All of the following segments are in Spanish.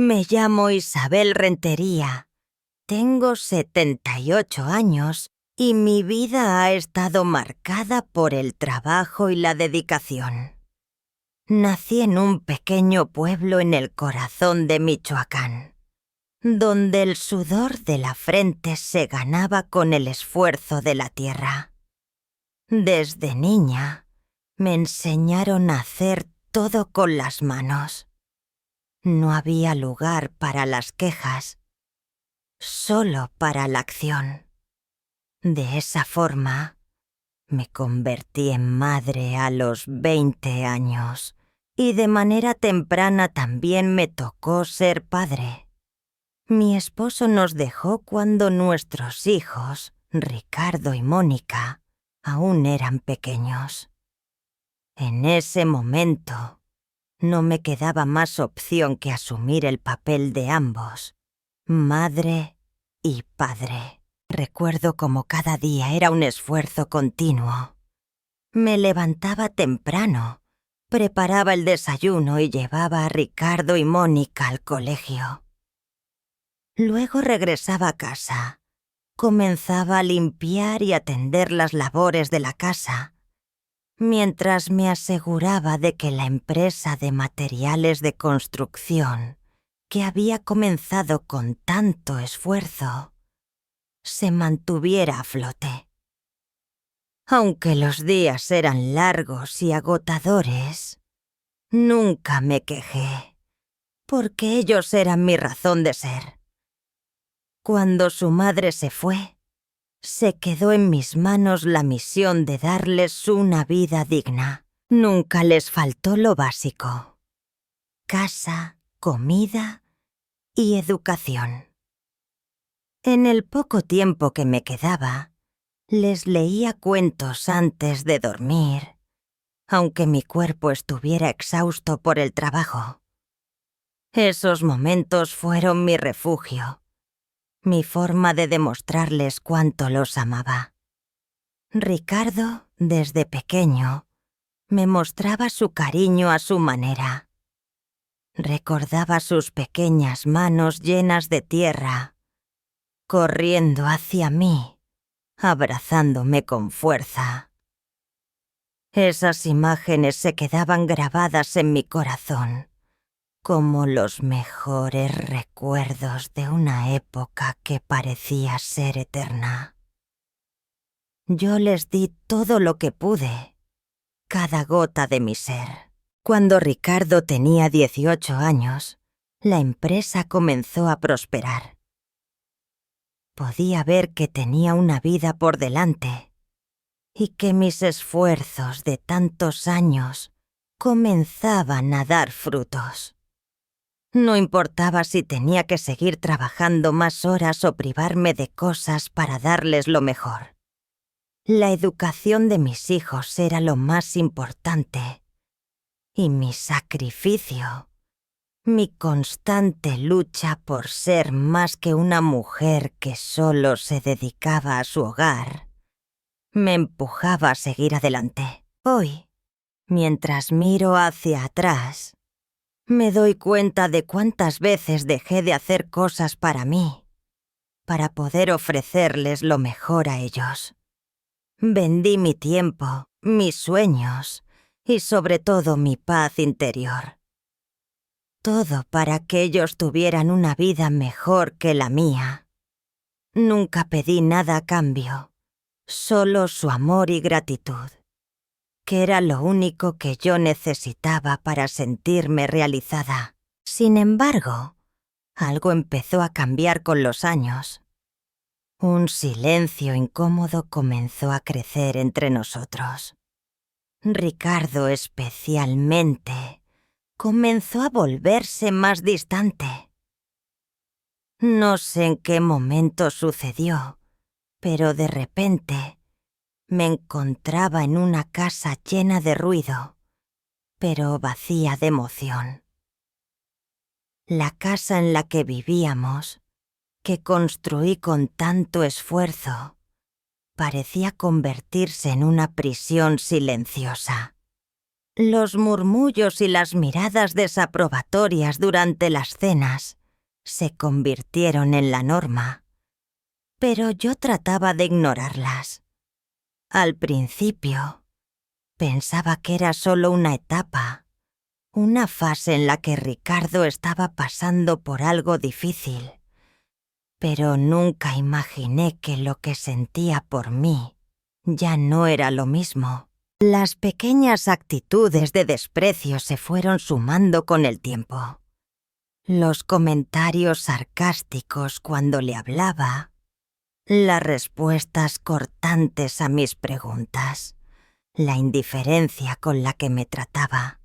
Me llamo Isabel Rentería. Tengo 78 años y mi vida ha estado marcada por el trabajo y la dedicación. Nací en un pequeño pueblo en el corazón de Michoacán, donde el sudor de la frente se ganaba con el esfuerzo de la tierra. Desde niña me enseñaron a hacer todo con las manos. No había lugar para las quejas, solo para la acción. De esa forma, me convertí en madre a los 20 años y de manera temprana también me tocó ser padre. Mi esposo nos dejó cuando nuestros hijos, Ricardo y Mónica, aún eran pequeños. En ese momento, no me quedaba más opción que asumir el papel de ambos, madre y padre. Recuerdo como cada día era un esfuerzo continuo. Me levantaba temprano, preparaba el desayuno y llevaba a Ricardo y Mónica al colegio. Luego regresaba a casa, comenzaba a limpiar y atender las labores de la casa, mientras me aseguraba de que la empresa de materiales de construcción, que había comenzado con tanto esfuerzo, se mantuviera a flote. Aunque los días eran largos y agotadores, nunca me quejé, porque ellos eran mi razón de ser. Cuando su madre se fue, se quedó en mis manos la misión de darles una vida digna. Nunca les faltó lo básico: casa, comida y educación. En el poco tiempo que me quedaba, les leía cuentos antes de dormir, aunque mi cuerpo estuviera exhausto por el trabajo. Esos momentos fueron mi refugio, mi forma de demostrarles cuánto los amaba. Ricardo, desde pequeño, me mostraba su cariño a su manera. Recordaba sus pequeñas manos llenas de tierra, corriendo hacia mí, abrazándome con fuerza. Esas imágenes se quedaban grabadas en mi corazón, como los mejores recuerdos de una época que parecía ser eterna. Yo les di todo lo que pude, cada gota de mi ser. Cuando Ricardo tenía 18 años, la empresa comenzó a prosperar. Podía ver que tenía una vida por delante y que mis esfuerzos de tantos años comenzaban a dar frutos. No importaba si tenía que seguir trabajando más horas o privarme de cosas para darles lo mejor. La educación de mis hijos era lo más importante, y mi sacrificio, mi constante lucha por ser más que una mujer que solo se dedicaba a su hogar, me empujaba a seguir adelante. Hoy, mientras miro hacia atrás, me doy cuenta de cuántas veces dejé de hacer cosas para mí, para poder ofrecerles lo mejor a ellos. Vendí mi tiempo, mis sueños y sobre todo mi paz interior. Todo para que ellos tuvieran una vida mejor que la mía. Nunca pedí nada a cambio, solo su amor y gratitud, que era lo único que yo necesitaba para sentirme realizada. Sin embargo, algo empezó a cambiar con los años. Un silencio incómodo comenzó a crecer entre nosotros. Ricardo especialmente comenzó a volverse más distante. No sé en qué momento sucedió, pero de repente me encontraba en una casa llena de ruido, pero vacía de emoción. La casa en la que vivíamos, que construí con tanto esfuerzo, parecía convertirse en una prisión silenciosa. Los murmullos y las miradas desaprobatorias durante las cenas se convirtieron en la norma, pero yo trataba de ignorarlas. Al principio, pensaba que era solo una etapa, una fase en la que Ricardo estaba pasando por algo difícil, pero nunca imaginé que lo que sentía por mí ya no era lo mismo. Las pequeñas actitudes de desprecio se fueron sumando con el tiempo. Los comentarios sarcásticos cuando le hablaba, las respuestas cortantes a mis preguntas, la indiferencia con la que me trataba.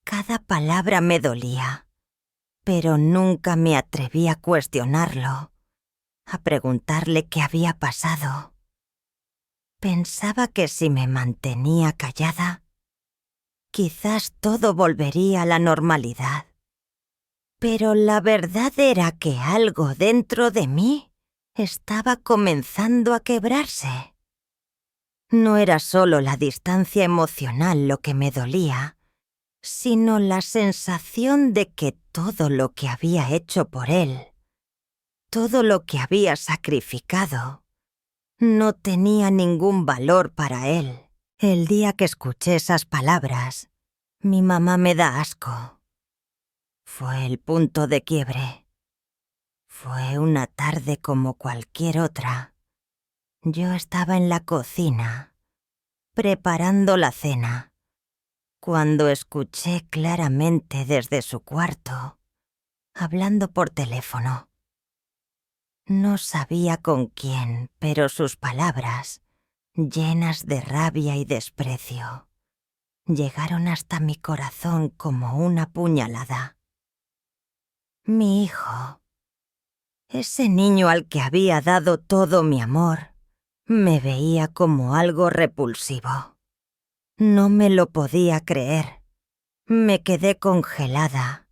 Cada palabra me dolía, pero nunca me atreví a cuestionarlo, a preguntarle qué había pasado. Pensaba que si me mantenía callada, quizás todo volvería a la normalidad. Pero la verdad era que algo dentro de mí estaba comenzando a quebrarse. No era solo la distancia emocional lo que me dolía, sino la sensación de que todo lo que había hecho por él, todo lo que había sacrificado, no tenía ningún valor para él. El día que escuché esas palabras, mi mamá me da asco. Fue el punto de quiebre. Fue una tarde como cualquier otra. Yo estaba en la cocina, preparando la cena, cuando escuché claramente desde su cuarto, hablando por teléfono. No sabía con quién, pero sus palabras, llenas de rabia y desprecio, llegaron hasta mi corazón como una puñalada. Mi hijo, ese niño al que había dado todo mi amor, me veía como algo repulsivo. No me lo podía creer. Me quedé congelada,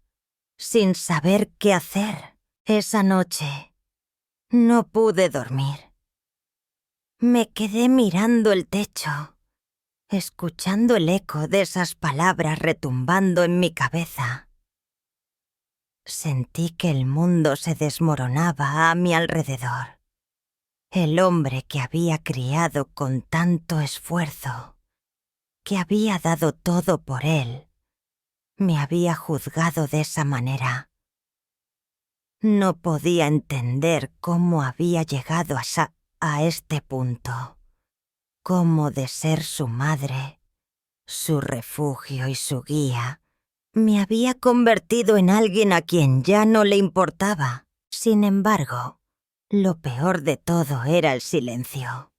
sin saber qué hacer. Esa noche no pude dormir. Me quedé mirando el techo, escuchando el eco de esas palabras retumbando en mi cabeza. Sentí que el mundo se desmoronaba a mi alrededor. El hombre que había criado con tanto esfuerzo, que había dado todo por él, me había juzgado de esa manera. No podía entender cómo había llegado a este punto, cómo de ser su madre, su refugio y su guía, me había convertido en alguien a quien ya no le importaba. Sin embargo, lo peor de todo era el silencio.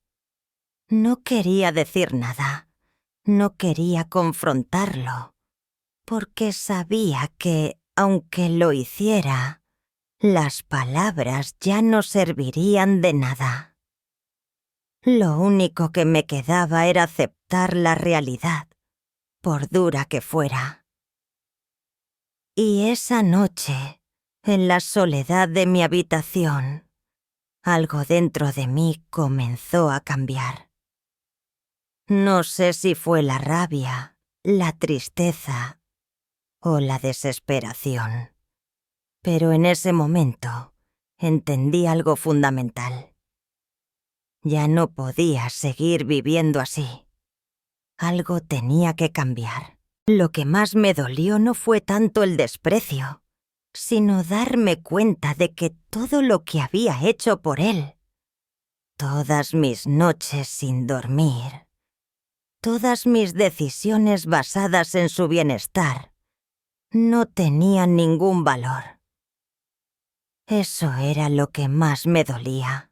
No quería decir nada, no quería confrontarlo, porque sabía que, aunque lo hiciera, las palabras ya no servirían de nada. Lo único que me quedaba era aceptar la realidad, por dura que fuera. Y esa noche, en la soledad de mi habitación, algo dentro de mí comenzó a cambiar. No sé si fue la rabia, la tristeza o la desesperación. Pero en ese momento entendí algo fundamental. Ya no podía seguir viviendo así. Algo tenía que cambiar. Lo que más me dolió no fue tanto el desprecio, sino darme cuenta de que todo lo que había hecho por él, todas mis noches sin dormir, todas mis decisiones basadas en su bienestar, no tenían ningún valor. Eso era lo que más me dolía.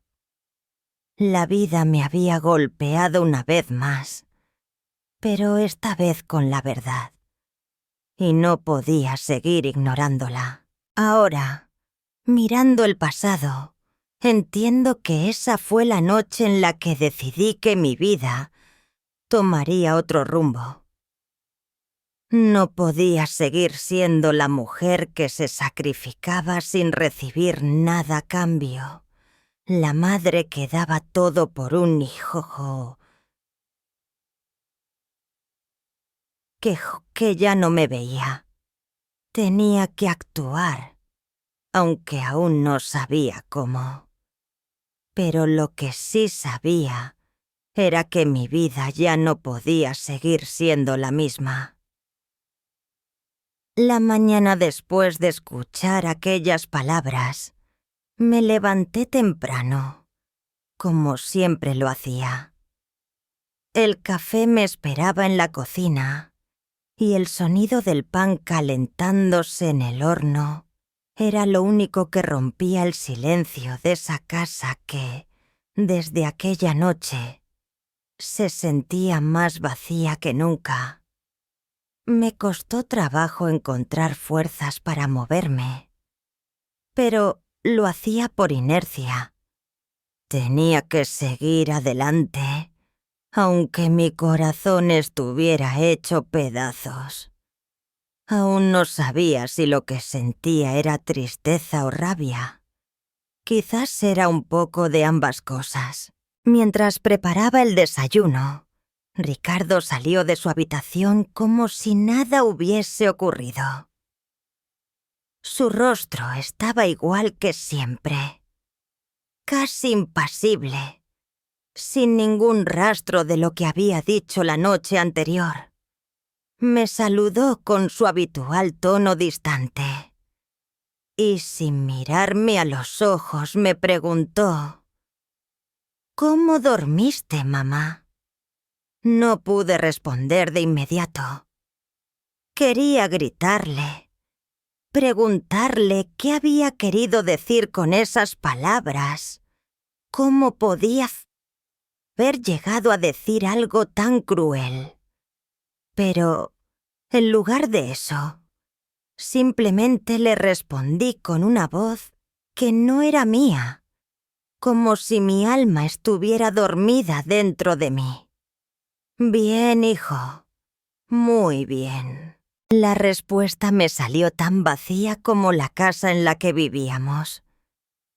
La vida me había golpeado una vez más, pero esta vez con la verdad, y no podía seguir ignorándola. Ahora, mirando el pasado, entiendo que esa fue la noche en la que decidí que mi vida tomaría otro rumbo. No podía seguir siendo la mujer que se sacrificaba sin recibir nada a cambio, la madre que daba todo por un hijo. que ya no me veía. Tenía que actuar, aunque aún no sabía cómo. Pero lo que sí sabía era que mi vida ya no podía seguir siendo la misma. La mañana después de escuchar aquellas palabras, me levanté temprano, como siempre lo hacía. El café me esperaba en la cocina y el sonido del pan calentándose en el horno era lo único que rompía el silencio de esa casa que, desde aquella noche, se sentía más vacía que nunca. Me costó trabajo encontrar fuerzas para moverme, pero lo hacía por inercia. Tenía que seguir adelante, aunque mi corazón estuviera hecho pedazos. Aún no sabía si lo que sentía era tristeza o rabia. Quizás era un poco de ambas cosas. Mientras preparaba el desayuno, Ricardo salió de su habitación como si nada hubiese ocurrido. Su rostro estaba igual que siempre, casi impasible, sin ningún rastro de lo que había dicho la noche anterior. Me saludó con su habitual tono distante y sin mirarme a los ojos me preguntó: «¿Cómo dormiste, mamá?». No pude responder de inmediato. Quería gritarle, preguntarle qué había querido decir con esas palabras. ¿Cómo podía haber llegado a decir algo tan cruel? Pero, en lugar de eso, simplemente le respondí con una voz que no era mía, como si mi alma estuviera dormida dentro de mí. «Bien, hijo. Muy bien». La respuesta me salió tan vacía como la casa en la que vivíamos.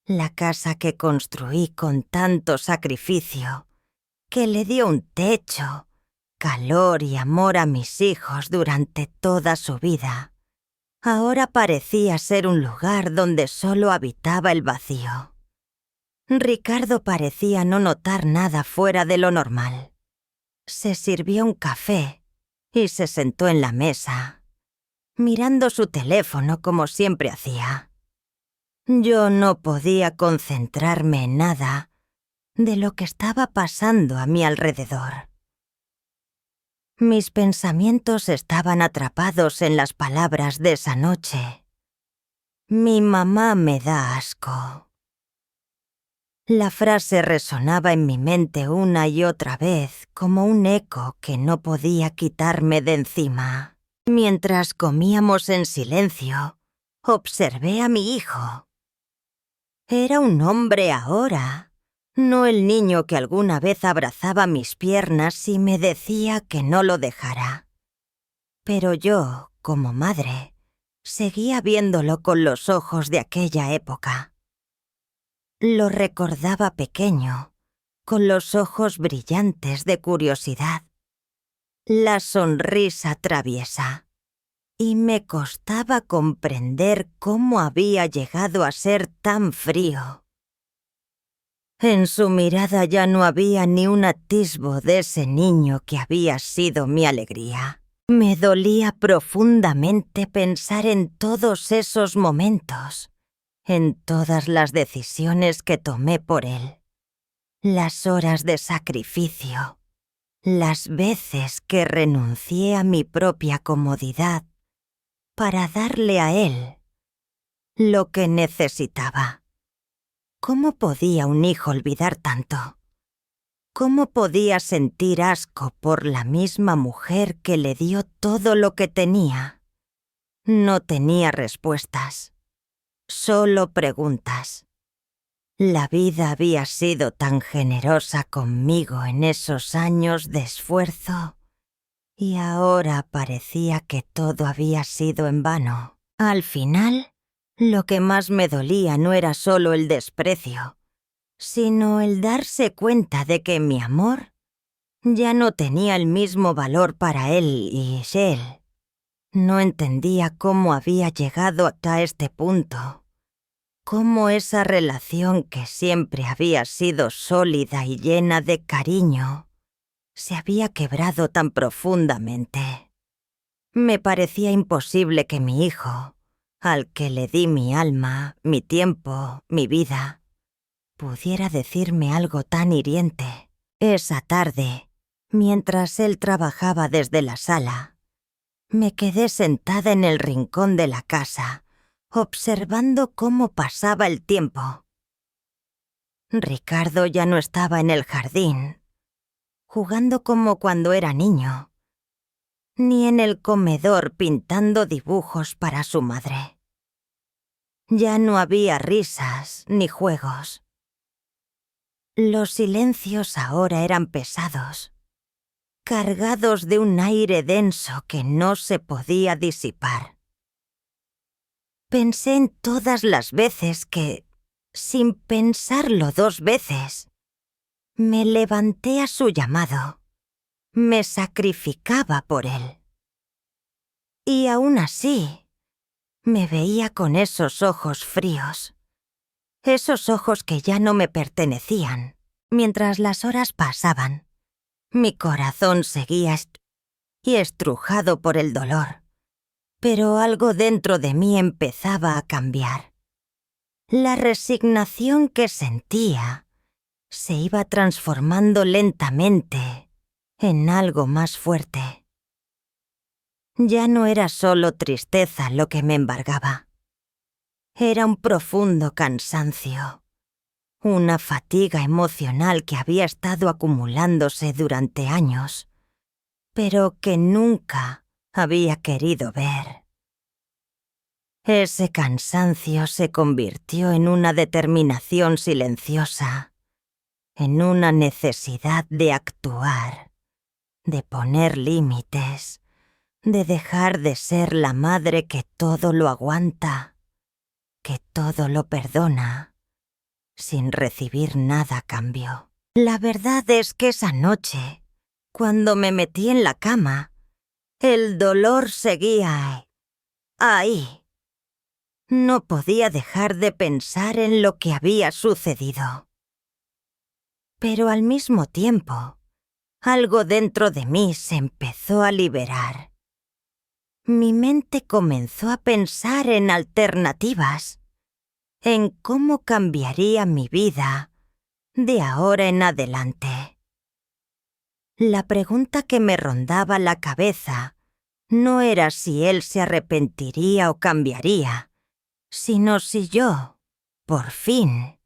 La casa que construí con tanto sacrificio, que le dio un techo, calor y amor a mis hijos durante toda su vida. Ahora parecía ser un lugar donde solo habitaba el vacío. Ricardo parecía no notar nada fuera de lo normal. Se sirvió un café y se sentó en la mesa, mirando su teléfono como siempre hacía. Yo no podía concentrarme en nada de lo que estaba pasando a mi alrededor. Mis pensamientos estaban atrapados en las palabras de esa noche. «Mi mamá me da asco». La frase resonaba en mi mente una y otra vez como un eco que no podía quitarme de encima. Mientras comíamos en silencio, observé a mi hijo. Era un hombre ahora, no el niño que alguna vez abrazaba mis piernas y me decía que no lo dejara. Pero yo, como madre, seguía viéndolo con los ojos de aquella época. Lo recordaba pequeño, con los ojos brillantes de curiosidad, la sonrisa traviesa, y me costaba comprender cómo había llegado a ser tan frío. En su mirada ya no había ni un atisbo de ese niño que había sido mi alegría. Me dolía profundamente pensar en todos esos momentos, en todas las decisiones que tomé por él, las horas de sacrificio, las veces que renuncié a mi propia comodidad para darle a él lo que necesitaba. ¿Cómo podía un hijo olvidar tanto? ¿Cómo podía sentir asco por la misma mujer que le dio todo lo que tenía? No tenía respuestas, solo preguntas. La vida había sido tan generosa conmigo en esos años de esfuerzo y ahora parecía que todo había sido en vano. Al final, lo que más me dolía no era solo el desprecio, sino el darse cuenta de que mi amor Ya no tenía el mismo valor para él y Shell. No entendía cómo había llegado hasta este punto. Cómo esa relación que siempre había sido sólida y llena de cariño se había quebrado tan profundamente. Me parecía imposible que mi hijo, al que le di mi alma, mi tiempo, mi vida, pudiera decirme algo tan hiriente. Esa tarde, mientras él trabajaba desde la sala, me quedé sentada en el rincón de la casa, observando cómo pasaba el tiempo. Ricardo ya no estaba en el jardín, jugando como cuando era niño, ni en el comedor pintando dibujos para su madre. Ya no había risas ni juegos. Los silencios ahora eran pesados, cargados de un aire denso que no se podía disipar. Pensé en todas las veces que, sin pensarlo 2 veces, me levanté a su llamado, me sacrificaba por él. Y aún así, me veía con esos ojos fríos, esos ojos que ya no me pertenecían. Mientras las horas pasaban, mi corazón seguía estrujado por el dolor, pero algo dentro de mí empezaba a cambiar. La resignación que sentía se iba transformando lentamente en algo más fuerte. Ya no era solo tristeza lo que me embargaba. Era un profundo cansancio, una fatiga emocional que había estado acumulándose durante años, pero que nunca había querido ver. Ese cansancio se convirtió en una determinación silenciosa, en una necesidad de actuar, de poner límites, de dejar de ser la madre que todo lo aguanta, que todo lo perdona, sin recibir nada a cambio. La verdad es que esa noche, cuando me metí en la cama, el dolor seguía ahí. No podía dejar de pensar en lo que había sucedido. Pero al mismo tiempo, algo dentro de mí se empezó a liberar. Mi mente comenzó a pensar en alternativas, en cómo cambiaría mi vida de ahora en adelante. La pregunta que me rondaba la cabeza no era si él se arrepentiría o cambiaría, sino si yo, por fin,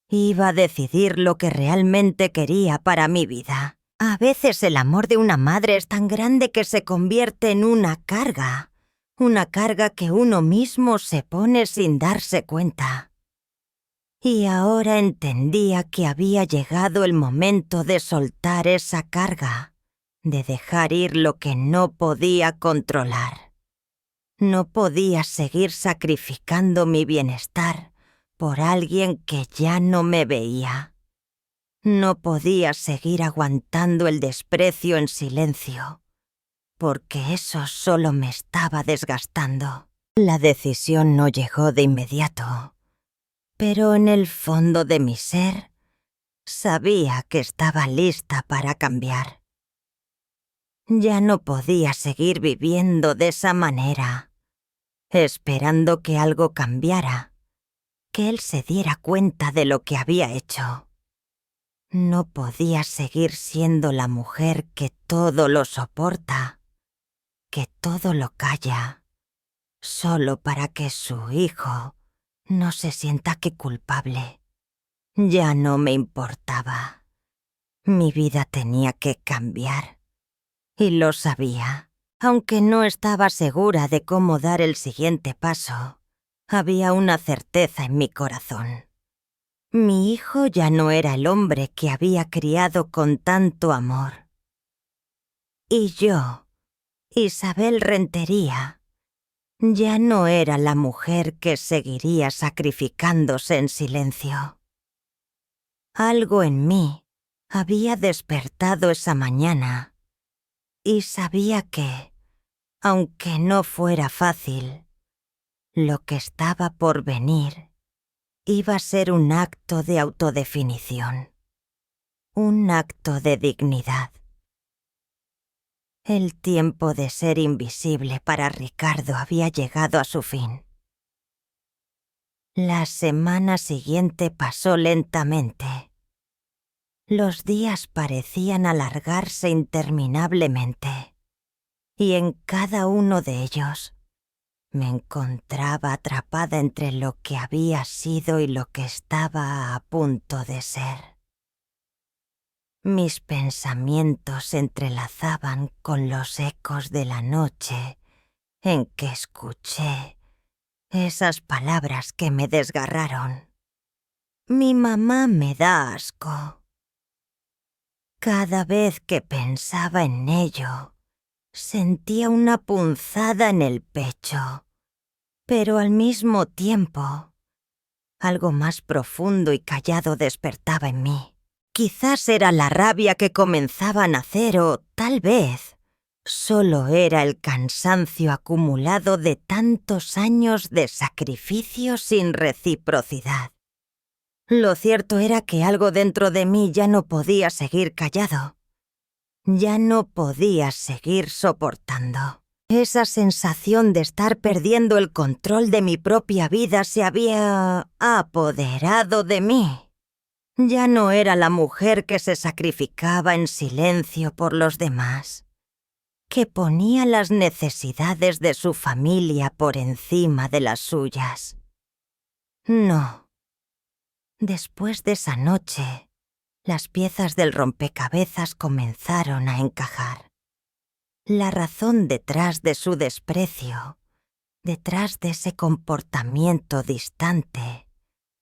iba a decidir lo que realmente quería para mi vida. A veces el amor de una madre es tan grande que se convierte en una carga que uno mismo se pone sin darse cuenta. Y ahora entendía que había llegado el momento de soltar esa carga, de dejar ir lo que no podía controlar. No podía seguir sacrificando mi bienestar por alguien que ya no me veía. No podía seguir aguantando el desprecio en silencio, porque eso solo me estaba desgastando. La decisión no llegó de inmediato, pero en el fondo de mi ser sabía que estaba lista para cambiar. Ya no podía seguir viviendo de esa manera, esperando que algo cambiara, que él se diera cuenta de lo que había hecho. No podía seguir siendo la mujer que todo lo soporta, que todo lo calla, solo para que su hijo no se sienta que culpable. Ya no me importaba. Mi vida tenía que cambiar. Y lo sabía. Aunque no estaba segura de cómo dar el siguiente paso, había una certeza en mi corazón. Mi hijo ya no era el hombre que había criado con tanto amor. Y yo, Isabel Rentería, ya no era la mujer que seguiría sacrificándose en silencio. Algo en mí Había despertado esa mañana y sabía que, aunque no fuera fácil, lo que estaba por venir iba a ser un acto de autodefinición, un acto de dignidad. El tiempo de ser invisible para Ricardo había llegado a su fin. La semana siguiente pasó lentamente. Los días parecían alargarse interminablemente, y en cada uno de ellos me encontraba atrapada entre lo que había sido y lo que estaba a punto de ser. Mis pensamientos se entrelazaban con los ecos de la noche en que escuché esas palabras que me desgarraron. Mi mamá me da asco. Cada vez que pensaba en ello, sentía una punzada en el pecho, pero al mismo tiempo, algo más profundo y callado despertaba en mí. Quizás era la rabia que comenzaba a nacer o, tal vez, solo era el cansancio acumulado de tantos años de sacrificio sin reciprocidad. Lo cierto era que algo dentro de mí ya no podía seguir callado. Ya no podía seguir soportando. Esa sensación de estar perdiendo el control de mi propia vida se había apoderado de mí. Ya no era la mujer que se sacrificaba en silencio por los demás, que ponía las necesidades de su familia por encima de las suyas. No. Después de esa noche, las piezas del rompecabezas comenzaron a encajar. La razón detrás de su desprecio, detrás de ese comportamiento distante,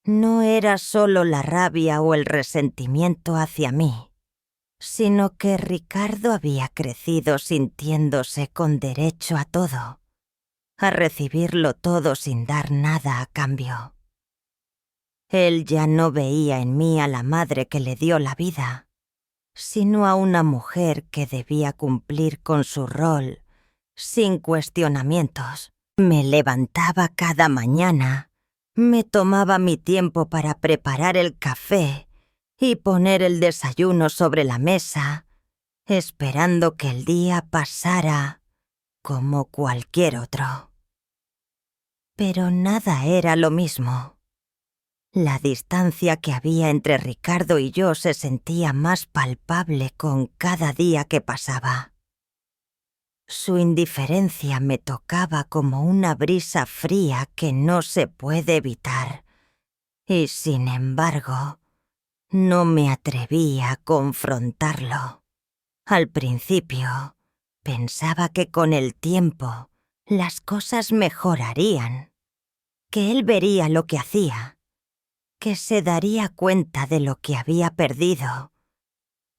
no era solo la rabia o el resentimiento hacia mí, sino que Ricardo había crecido sintiéndose con derecho a todo, a recibirlo todo sin dar nada a cambio. Él ya no veía en mí a la madre que le dio la vida, sino a una mujer que debía cumplir con su rol sin cuestionamientos. Me levantaba cada mañana, me tomaba mi tiempo para preparar el café y poner el desayuno sobre la mesa, esperando que el día pasara como cualquier otro. Pero nada era lo mismo. La distancia que había entre Ricardo y yo se sentía más palpable con cada día que pasaba. Su indiferencia me tocaba como una brisa fría que no se puede evitar, y sin embargo, no me atrevía a confrontarlo. Al principio, pensaba que con el tiempo las cosas mejorarían, que él vería lo que hacía, que se daría cuenta de lo que había perdido,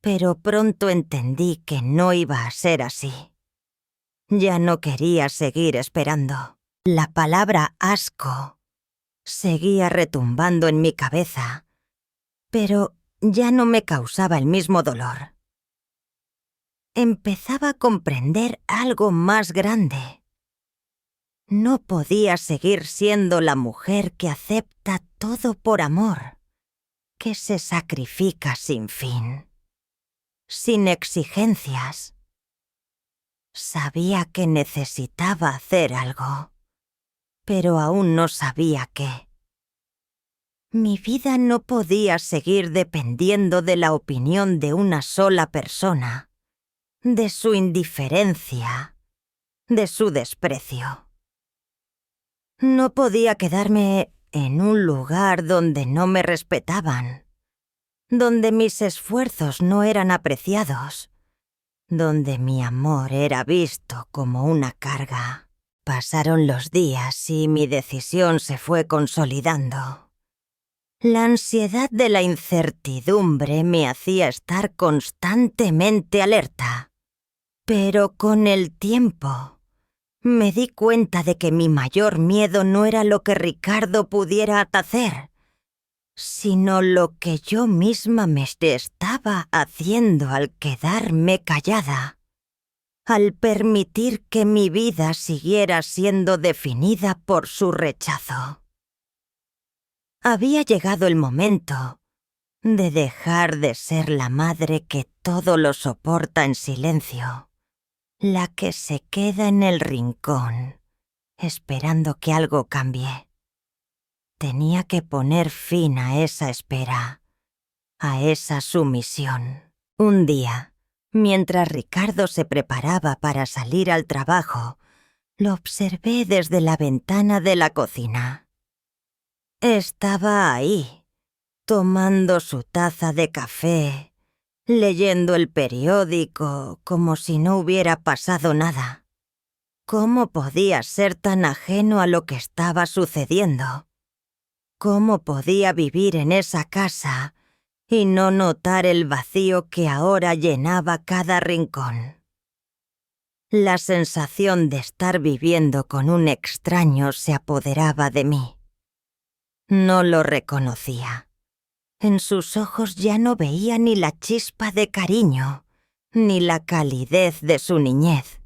pero pronto entendí que no iba a ser así. Ya no quería seguir esperando. La palabra asco seguía retumbando en mi cabeza, pero ya no me causaba el mismo dolor. Empezaba a comprender algo más grande. No podía seguir siendo la mujer que acepta todo por amor, que se sacrifica sin fin, sin exigencias. Sabía que necesitaba hacer algo, pero aún no sabía qué. Mi vida no podía seguir dependiendo de la opinión de una sola persona, de su indiferencia, de su desprecio. No podía quedarme en un lugar donde no me respetaban, donde mis esfuerzos no eran apreciados, donde mi amor era visto como una carga. Pasaron los días y mi decisión se fue consolidando. La ansiedad de la incertidumbre me hacía estar constantemente alerta, pero con el tiempo me di cuenta de que mi mayor miedo no era lo que Ricardo pudiera hacer, sino lo que yo misma me estaba haciendo al quedarme callada, al permitir que mi vida siguiera siendo definida por su rechazo. Había llegado el momento de dejar de ser la madre que todo lo soporta en silencio, la que se queda en el rincón, esperando que algo cambie. Tenía que poner fin a esa espera, a esa sumisión. Un día, mientras Ricardo se preparaba para salir al trabajo, lo observé desde la ventana de la cocina. Estaba ahí, tomando su taza de café, leyendo el periódico como si no hubiera pasado nada. ¿Cómo podía ser tan ajeno a lo que estaba sucediendo? ¿Cómo podía vivir en esa casa y no notar el vacío que ahora llenaba cada rincón? La sensación de estar viviendo con un extraño se apoderaba de mí. No lo reconocía. En sus ojos ya no veía ni la chispa de cariño, ni la calidez de su niñez.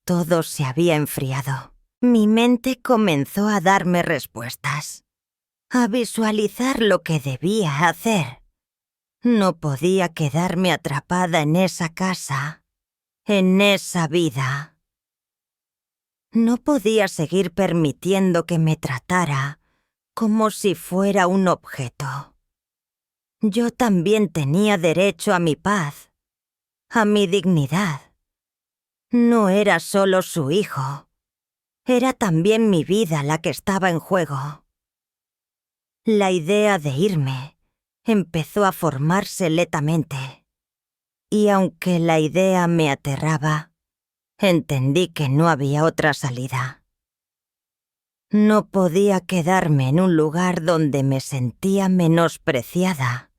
Todo se había enfriado. Mi mente comenzó a darme respuestas, a visualizar lo que debía hacer. No podía quedarme atrapada en esa casa, en esa vida. No podía seguir permitiendo que me tratara como si fuera un objeto. Yo también tenía derecho a mi paz, a mi dignidad. No era solo su hijo, era también mi vida la que estaba en juego. La idea de irme empezó a formarse lentamente, y aunque la idea me aterraba, entendí que no había otra salida. No podía quedarme en un lugar donde me sentía menospreciada,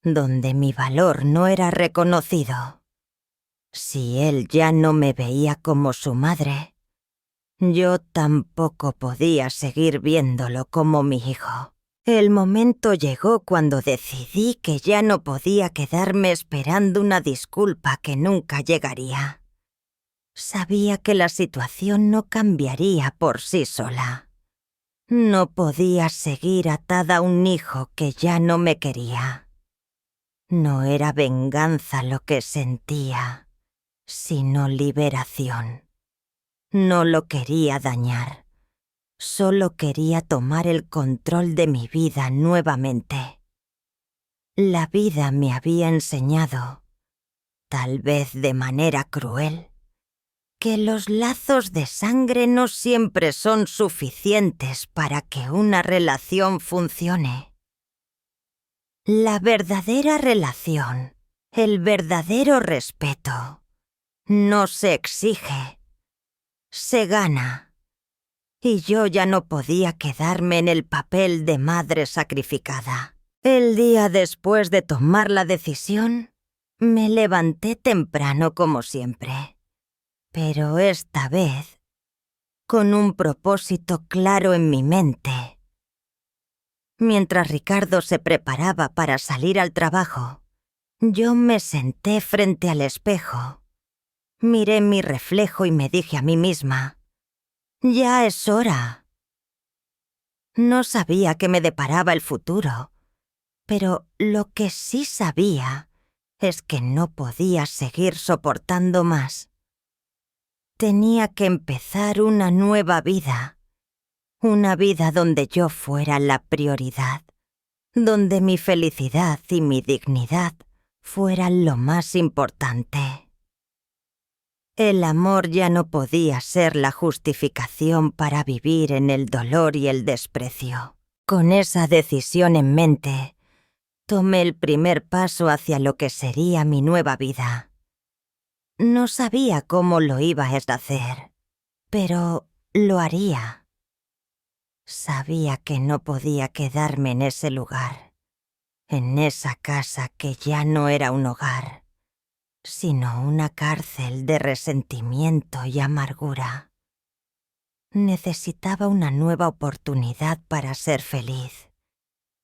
donde mi valor no era reconocido. Si él ya no me veía como su madre, yo tampoco podía seguir viéndolo como mi hijo. El momento llegó cuando decidí que ya no podía quedarme esperando una disculpa que nunca llegaría. Sabía que la situación no cambiaría por sí sola. No podía seguir atada a un hijo que ya no me quería. No era venganza lo que sentía, sino liberación. No lo quería dañar. Solo quería tomar el control de mi vida nuevamente. La vida me había enseñado, tal vez de manera cruel, que los lazos de sangre no siempre son suficientes para que una relación funcione. La verdadera relación, el verdadero respeto, no se exige, se gana. Y yo ya no podía quedarme en el papel de madre sacrificada. El día después de tomar la decisión, me levanté temprano como siempre. Pero esta vez, con un propósito claro en mi mente. Mientras Ricardo se preparaba para salir al trabajo, yo me senté frente al espejo. Miré mi reflejo y me dije a mí misma, «Ya es hora». No sabía qué me deparaba el futuro, pero lo que sí sabía es que no podía seguir soportando más. Tenía que empezar una nueva vida. Una vida donde yo fuera la prioridad, donde mi felicidad y mi dignidad fueran lo más importante. El amor ya no podía ser la justificación para vivir en el dolor y el desprecio. Con esa decisión en mente, tomé el primer paso hacia lo que sería mi nueva vida. No sabía cómo lo iba a hacer, pero lo haría. Sabía que no podía quedarme en ese lugar, en esa casa que ya no era un hogar, sino una cárcel de resentimiento y amargura. Necesitaba una nueva oportunidad para ser feliz,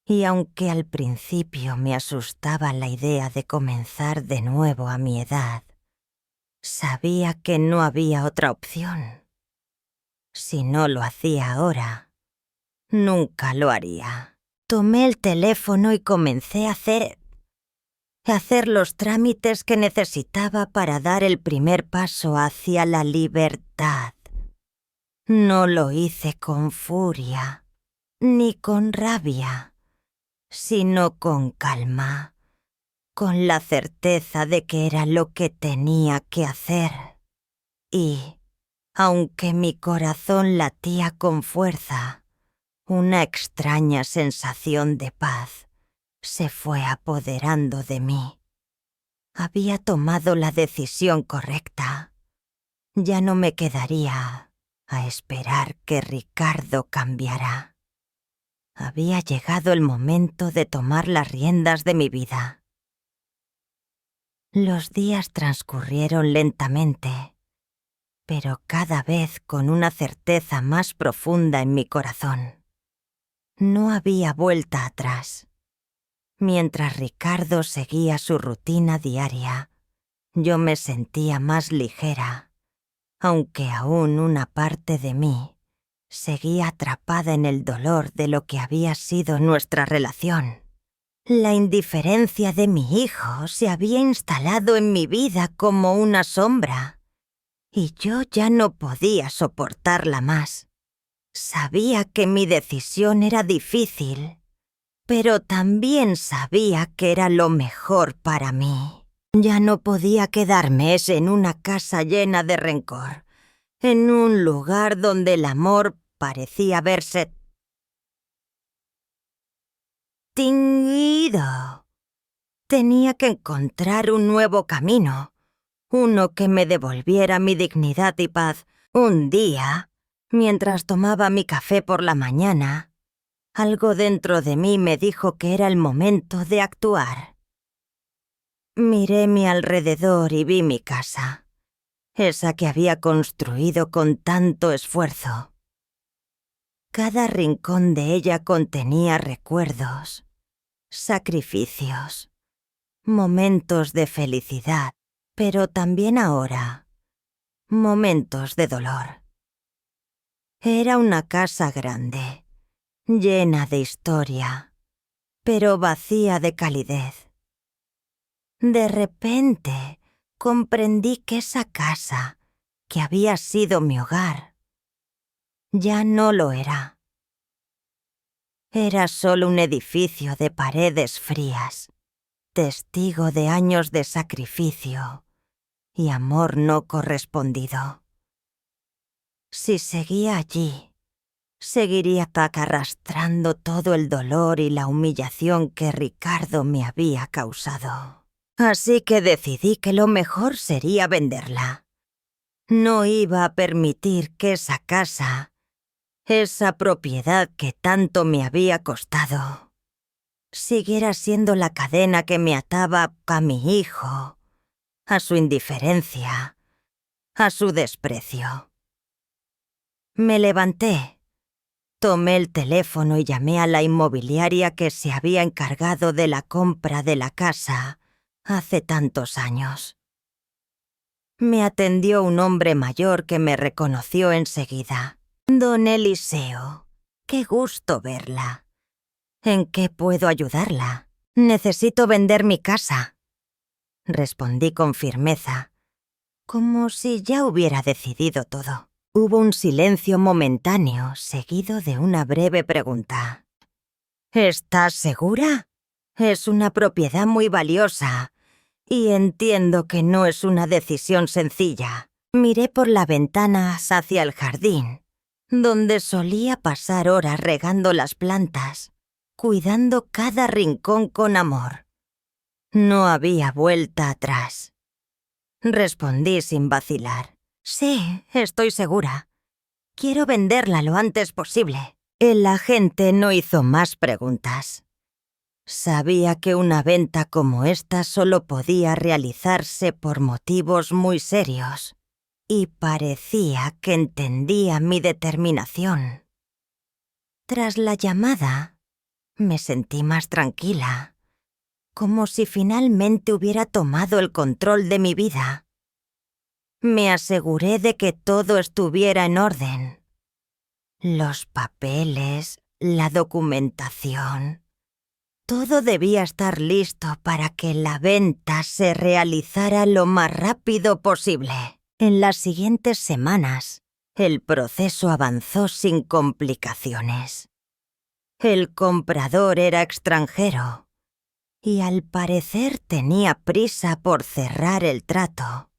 Y aunque al principio me asustaba la idea de comenzar de nuevo a mi edad, sabía que no había otra opción. Si no lo hacía ahora, nunca lo haría. Tomé el teléfono y comencé a hacer los trámites que necesitaba para dar el primer paso hacia la libertad. No lo hice con furia, ni con rabia, sino con calma, con la certeza de que era lo que tenía que hacer. Y, aunque mi corazón latía con fuerza, una extraña sensación de paz se fue apoderando de mí. Había tomado la decisión correcta. Ya no me quedaría a esperar que Ricardo cambiara. Había llegado el momento de tomar las riendas de mi vida. Los días transcurrieron lentamente, pero cada vez con una certeza más profunda en mi corazón. No había vuelta atrás. Mientras Ricardo seguía su rutina diaria, yo me sentía más ligera, aunque aún una parte de mí seguía atrapada en el dolor de lo que había sido nuestra relación. La indiferencia de mi hijo se había instalado en mi vida como una sombra, y yo ya no podía soportarla más. Sabía que mi decisión era difícil, pero también sabía que era lo mejor para mí. Ya no podía quedarme en una casa llena de rencor, en un lugar donde el amor parecía haberse extinguido. Tenía que encontrar un nuevo camino, uno que me devolviera mi dignidad y paz. Un día, mientras tomaba mi café por la mañana, algo dentro de mí me dijo que era el momento de actuar. Miré mi alrededor y vi mi casa, esa que había construido con tanto esfuerzo. Cada rincón de ella contenía recuerdos, sacrificios, momentos de felicidad, pero también ahora, momentos de dolor. Era una casa grande, llena de historia, pero vacía de calidez. De repente, comprendí que esa casa, que había sido mi hogar, ya no lo era. Era solo un edificio de paredes frías, testigo de años de sacrificio y amor no correspondido. Si seguía allí, seguiría arrastrando todo el dolor y la humillación que Ricardo me había causado. Así que decidí que lo mejor sería venderla. No iba a permitir que esa casa, esa propiedad que tanto me había costado, siguiera siendo la cadena que me ataba a mi hijo, a su indiferencia, a su desprecio. Me levanté, tomé el teléfono y llamé a la inmobiliaria que se había encargado de la compra de la casa hace tantos años. Me atendió un hombre mayor que me reconoció enseguida. Don Eliseo, qué gusto verla. ¿En qué puedo ayudarla? Necesito vender mi casa, respondí con firmeza, como si ya hubiera decidido todo. Hubo un silencio momentáneo, seguido de una breve pregunta. ¿Estás segura? Es una propiedad muy valiosa, y entiendo que no es una decisión sencilla. Miré por la ventana hacia el jardín, donde solía pasar horas regando las plantas, cuidando cada rincón con amor. No había vuelta atrás. Respondí sin vacilar. Sí, estoy segura. Quiero venderla lo antes posible. El agente no hizo más preguntas. Sabía que una venta como esta solo podía realizarse por motivos muy serios, y parecía que entendía mi determinación. Tras la llamada, Me sentí más tranquila, como si finalmente hubiera tomado el control de mi vida. Me aseguré de que todo estuviera en orden. Los papeles, la documentación, todo debía estar listo para que la venta se realizara lo más rápido posible. En las siguientes semanas, el proceso avanzó sin complicaciones. El comprador era extranjero y al parecer tenía prisa por cerrar el trato.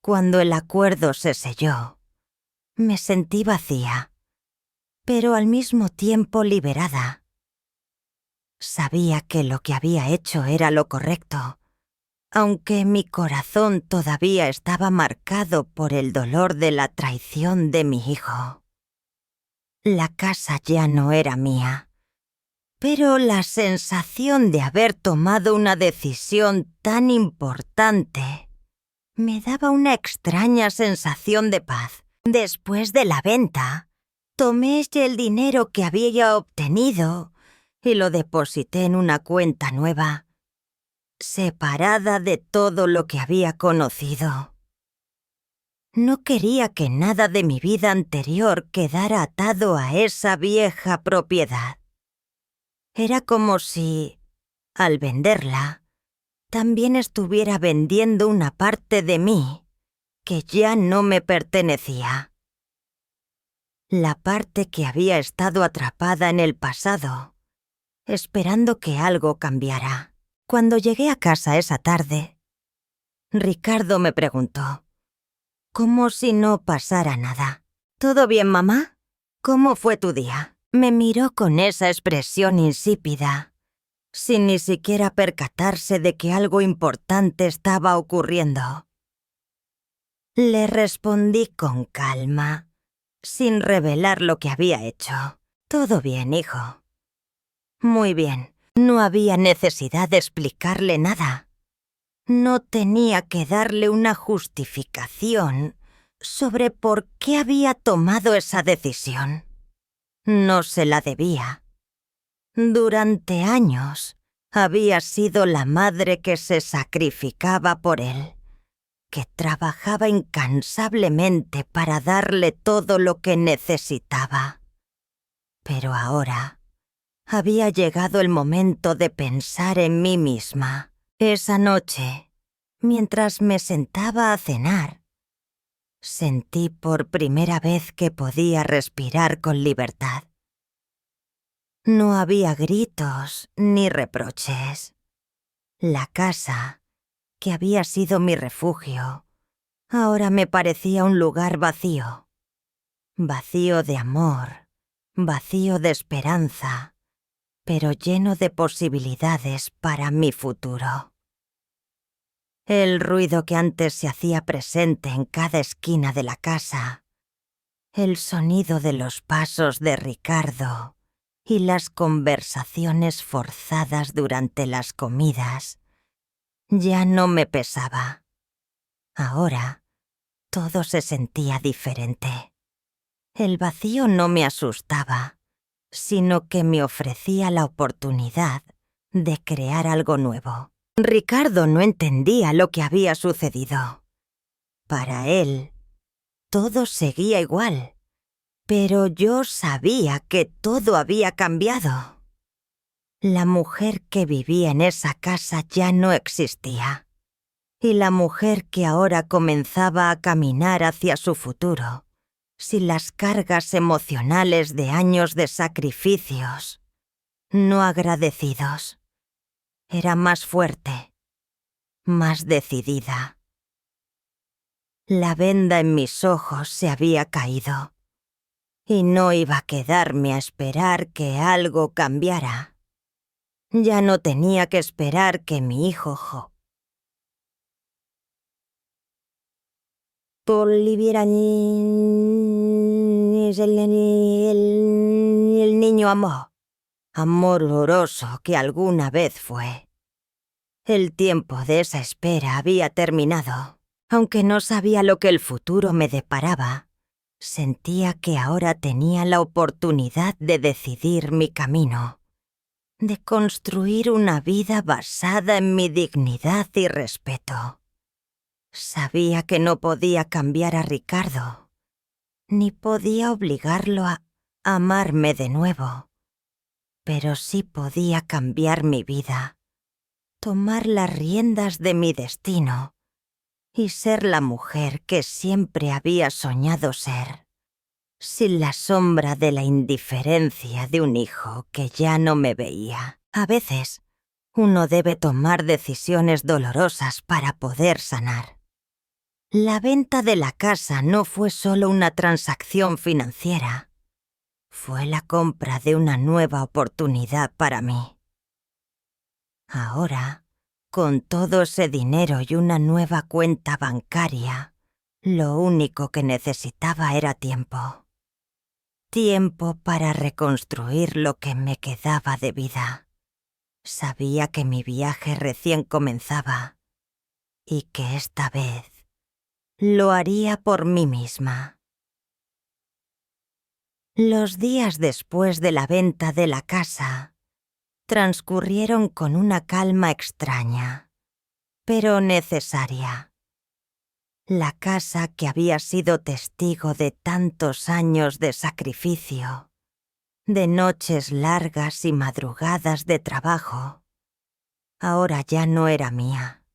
Cuando el acuerdo se selló, me sentí vacía, pero al mismo tiempo liberada. Sabía que lo que había hecho era lo correcto, aunque mi corazón todavía estaba marcado por el dolor de la traición de mi hijo. La casa ya no era mía, pero la sensación de haber tomado una decisión tan importante me daba una extraña sensación de paz. Después de la venta, tomé el dinero que había obtenido y lo deposité en una cuenta nueva, separada de todo lo que había conocido. No quería que nada de mi vida anterior quedara atado a esa vieja propiedad. Era como si, al venderla, también estuviera vendiendo una parte de mí que ya no me pertenecía. La parte que había estado atrapada en el pasado, esperando que algo cambiara. Cuando llegué a casa esa tarde, Ricardo me preguntó, como si no pasara nada. ¿Todo bien, mamá? ¿Cómo fue tu día? Me miró con esa expresión insípida, sin ni siquiera percatarse de que algo importante estaba ocurriendo. Le respondí con calma, sin revelar lo que había hecho. Todo bien, hijo. Muy bien. No había necesidad de explicarle nada. No tenía que darle una justificación sobre por qué había tomado esa decisión. No se la debía. Durante años había sido la madre que se sacrificaba por él, que trabajaba incansablemente para darle todo lo que necesitaba. Pero ahora había llegado el momento de pensar en mí misma. Esa noche, mientras me sentaba a cenar, sentí por primera vez que podía respirar con libertad. No había gritos ni reproches. La casa, que había sido mi refugio, ahora me parecía un lugar vacío. Vacío de amor, vacío de esperanza, pero lleno de posibilidades para mi futuro. El ruido que antes se hacía presente en cada esquina de la casa, el sonido de los pasos de Ricardo y las conversaciones forzadas durante las comidas, ya no me pesaba. Ahora, todo se sentía diferente. El vacío no me asustaba, sino que me ofrecía la oportunidad de crear algo nuevo. Ricardo no entendía lo que había sucedido. Para él, todo seguía igual, pero yo sabía que todo había cambiado. La mujer que vivía en esa casa ya no existía, y la mujer que ahora comenzaba a caminar hacia su futuro, sin las cargas emocionales de años de sacrificios no agradecidos, era más fuerte, más decidida. La venda en mis ojos se había caído, y no iba a quedarme a esperar que algo cambiara. Ya no tenía que esperar que mi hijo volviera el niño amor oloroso que alguna vez fue. El tiempo de esa espera había terminado. Aunque no sabía lo que el futuro me deparaba, sentía que ahora tenía la oportunidad de decidir mi camino. de construir una vida basada en mi dignidad y respeto. Sabía que no podía cambiar a Ricardo, ni podía obligarlo a amarme de nuevo, pero sí podía cambiar mi vida, tomar las riendas de mi destino y ser la mujer que siempre había soñado ser, sin la sombra de la indiferencia de un hijo que ya no me veía. A veces, uno debe tomar decisiones dolorosas para poder sanar. La venta de la casa no fue solo una transacción financiera, fue la compra de una nueva oportunidad para mí. Ahora, con todo ese dinero y una nueva cuenta bancaria, lo único que necesitaba era tiempo. Tiempo para reconstruir lo que me quedaba de vida. Sabía que mi viaje recién comenzaba y que esta vez lo haría por mí misma. Los días después de la venta de la casa transcurrieron con una calma extraña, pero necesaria. La casa que había sido testigo de tantos años de sacrificio, de noches largas y madrugadas de trabajo, ahora ya no era mía.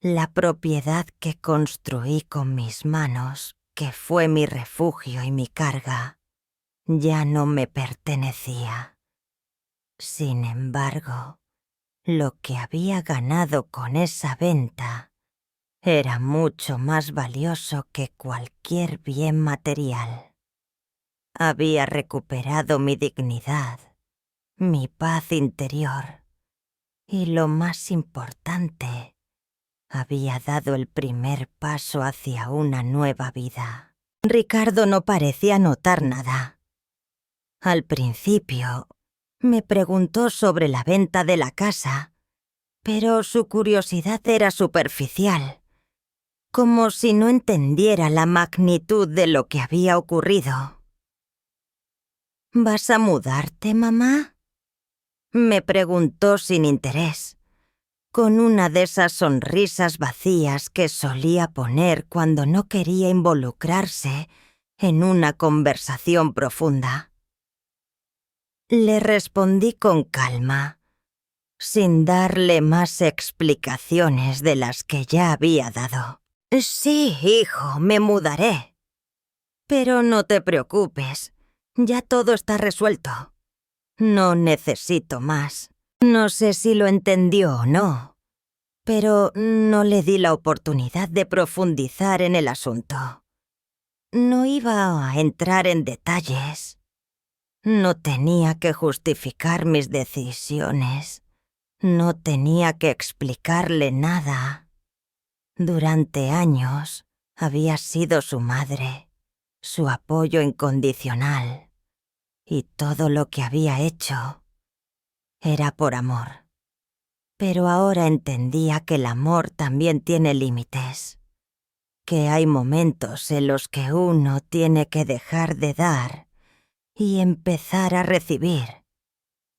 La propiedad que construí con mis manos, que fue mi refugio y mi carga, ya no me pertenecía. Sin embargo, lo que había ganado con esa venta era mucho más valioso que cualquier bien material. Había recuperado mi dignidad, mi paz interior y, lo más importante, había dado el primer paso hacia una nueva vida. Ricardo no parecía notar nada. Al principio, me preguntó sobre la venta de la casa, pero su curiosidad era superficial, como si no entendiera la magnitud de lo que había ocurrido. ¿Vas a mudarte, mamá?, me preguntó sin interés, con una de esas sonrisas vacías que solía poner cuando no quería involucrarse en una conversación profunda. Le respondí con calma, sin darle más explicaciones de las que ya había dado. Sí, hijo, me mudaré. Pero no te preocupes, ya todo está resuelto. No necesito más. No sé si lo entendió o no, pero no le di la oportunidad de profundizar en el asunto. No iba a entrar en detalles. No tenía que justificar mis decisiones. No tenía que explicarle nada. Durante años había sido su madre, su apoyo incondicional, y todo lo que había hecho era por amor. Pero ahora entendía que el amor también tiene límites, que hay momentos en los que uno tiene que dejar de dar y empezar a recibir,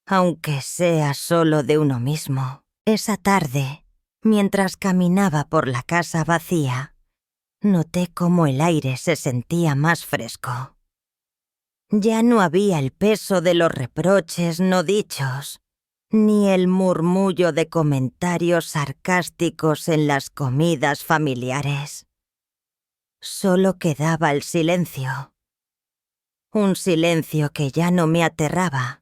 aunque sea solo de uno mismo. Esa tarde, mientras caminaba por la casa vacía, noté cómo el aire se sentía más fresco. Ya no había el peso de los reproches no dichos, ni el murmullo de comentarios sarcásticos en las comidas familiares. Solo quedaba el silencio. Un silencio que ya no me aterraba,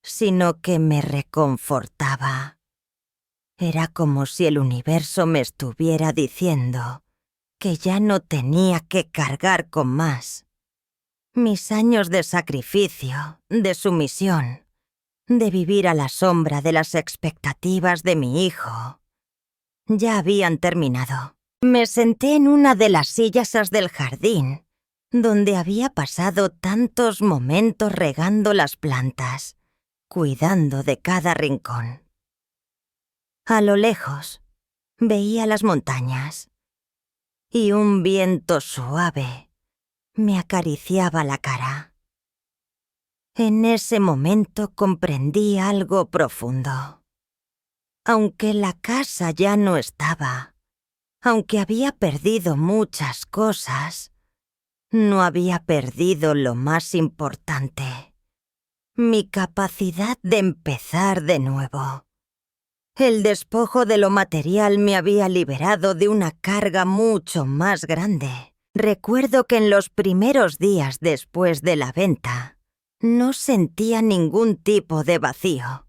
sino que me reconfortaba. Era como si el universo me estuviera diciendo que ya no tenía que cargar con más. Mis años de sacrificio, de sumisión, de vivir a la sombra de las expectativas de mi hijo, ya habían terminado. Me senté en una de las sillas del jardín, donde había pasado tantos momentos regando las plantas, cuidando de cada rincón. A lo lejos, veía las montañas, y un viento suave me acariciaba la cara. En ese momento comprendí algo profundo. Aunque la casa ya no estaba, aunque había perdido muchas cosas, no había perdido lo más importante: mi capacidad de empezar de nuevo. El despojo de lo material me había liberado de una carga mucho más grande. Recuerdo que en los primeros días después de la venta, no sentía ningún tipo de vacío.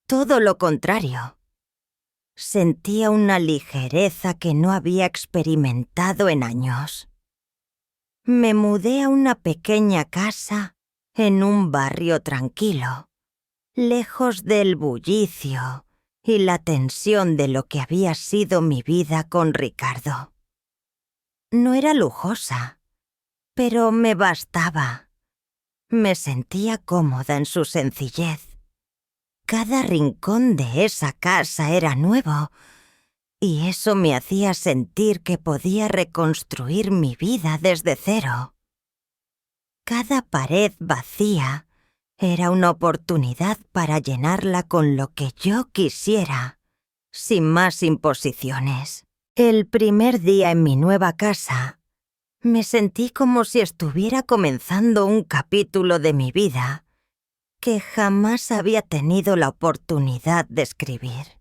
Todo lo contrario. Sentía una ligereza que no había experimentado en años. Me mudé a una pequeña casa en un barrio tranquilo, lejos del bullicio y la tensión de lo que había sido mi vida con Ricardo. No era lujosa, pero me bastaba. Me sentía cómoda en su sencillez. Cada rincón de esa casa era nuevo, y eso me hacía sentir que podía reconstruir mi vida desde cero. Cada pared vacía era una oportunidad para llenarla con lo que yo quisiera, sin más imposiciones. El primer día en mi nueva casa, me sentí como si estuviera comenzando un capítulo de mi vida que jamás había tenido la oportunidad de escribir.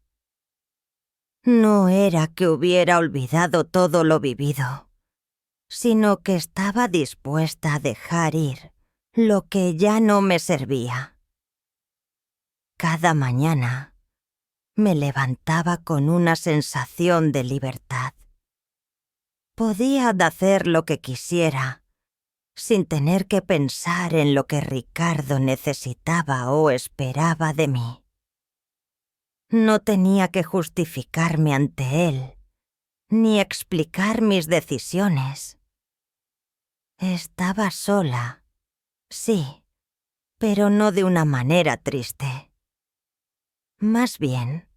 No era que hubiera olvidado todo lo vivido, sino que estaba dispuesta a dejar ir lo que ya no me servía. Cada mañana me levantaba con una sensación de libertad. Podía hacer lo que quisiera, sin tener que pensar en lo que Ricardo necesitaba o esperaba de mí. No tenía que justificarme ante él, ni explicar mis decisiones. Estaba sola, sí, pero no de una manera triste. Más bien,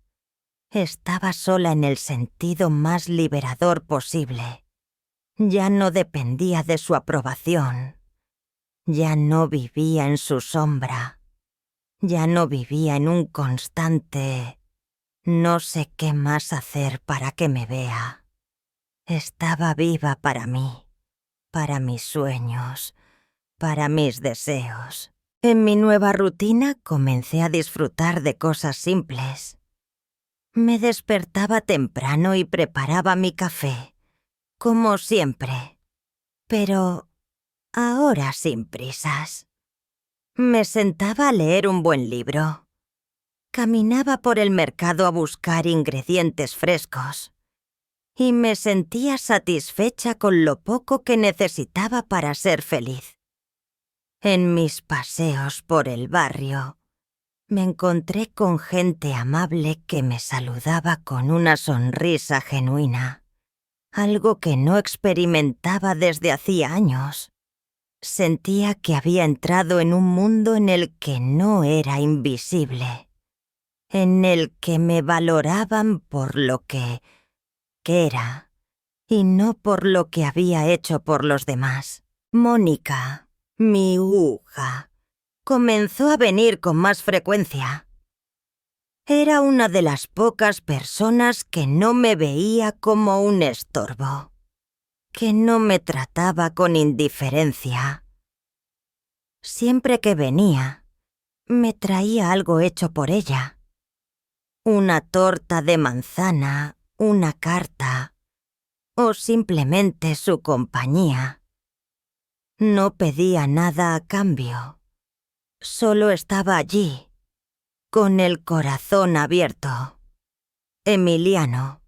estaba sola en el sentido más liberador posible. Ya no dependía de su aprobación. Ya no vivía en su sombra. Ya no vivía en un constante no sé qué más hacer para que me vea. Estaba viva para mí, para mis sueños, para mis deseos. En mi nueva rutina comencé a disfrutar de cosas simples. Me despertaba temprano y preparaba mi café, como siempre, pero ahora sin prisas. Me sentaba a leer un buen libro. Caminaba por el mercado a buscar ingredientes frescos y me sentía satisfecha con lo poco que necesitaba para ser feliz. En mis paseos por el barrio, me encontré con gente amable que me saludaba con una sonrisa genuina, algo que no experimentaba desde hacía años. Sentía que había entrado en un mundo en el que no era invisible, en el que me valoraban por lo que era y no por lo que había hecho por los demás. Mónica, mi hija, comenzó a venir con más frecuencia. Era una de las pocas personas que no me veía como un estorbo, que no me trataba con indiferencia. Siempre que venía, me traía algo hecho por ella. Una torta de manzana, una carta, o simplemente su compañía. No pedía nada a cambio. Solo estaba allí, con el corazón abierto. Emiliano,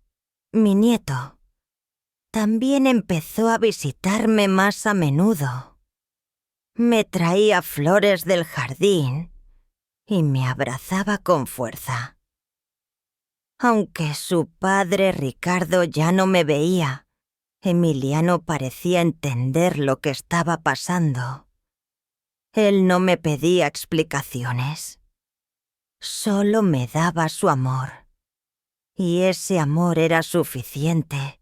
mi nieto, también empezó a visitarme más a menudo. Me traía flores del jardín y me abrazaba con fuerza. Aunque su padre Ricardo ya no me veía, Emiliano parecía entender lo que estaba pasando. Él no me pedía explicaciones. Solo me daba su amor. Y ese amor era suficiente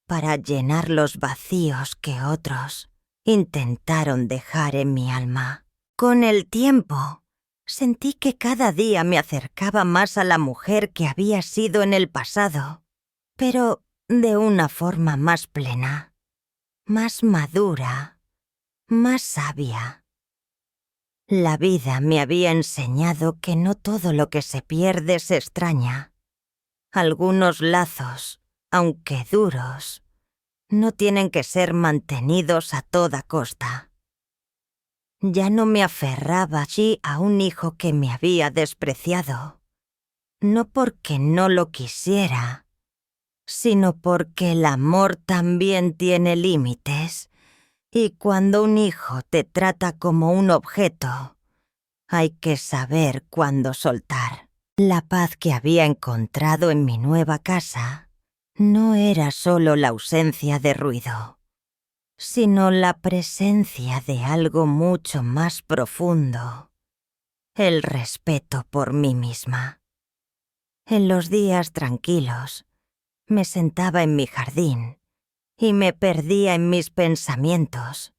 para llenar los vacíos que otros intentaron dejar en mi alma. Con el tiempo, sentí que cada día me acercaba más a la mujer que había sido en el pasado, pero de una forma más plena, más madura, más sabia. La vida me había enseñado que no todo lo que se pierde se extraña. Algunos lazos, aunque duros, no tienen que ser mantenidos a toda costa. Ya no me aferraba allí a un hijo que me había despreciado, no porque no lo quisiera, sino porque el amor también tiene límites, y cuando un hijo te trata como un objeto, hay que saber cuándo soltar. La paz que había encontrado en mi nueva casa no era solo la ausencia de ruido, sino la presencia de algo mucho más profundo, el respeto por mí misma. En los días tranquilos, me sentaba en mi jardín y me perdía en mis pensamientos,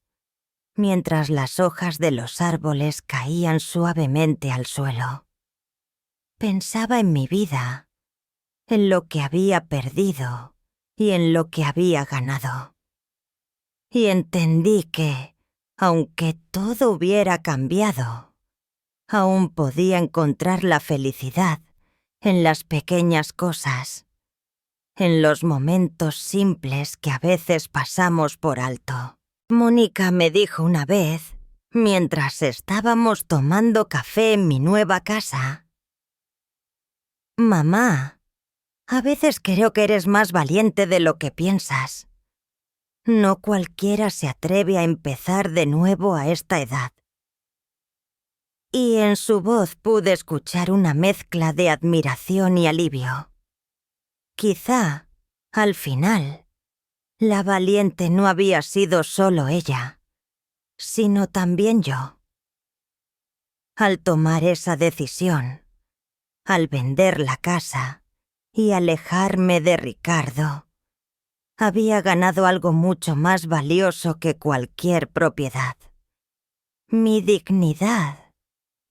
mientras las hojas de los árboles caían suavemente al suelo. Pensaba en mi vida, en lo que había perdido y en lo que había ganado. Y entendí que, aunque todo hubiera cambiado, aún podía encontrar la felicidad en las pequeñas cosas, en los momentos simples que a veces pasamos por alto. Mónica me dijo una vez, mientras estábamos tomando café en mi nueva casa: «Mamá, a veces creo que eres más valiente de lo que piensas. No cualquiera se atreve a empezar de nuevo a esta edad». Y en su voz pude escuchar una mezcla de admiración y alivio. Quizá, al final, la valiente no había sido solo ella, sino también yo. Al tomar esa decisión, al vender la casa y alejarme de Ricardo, había ganado algo mucho más valioso que cualquier propiedad: mi dignidad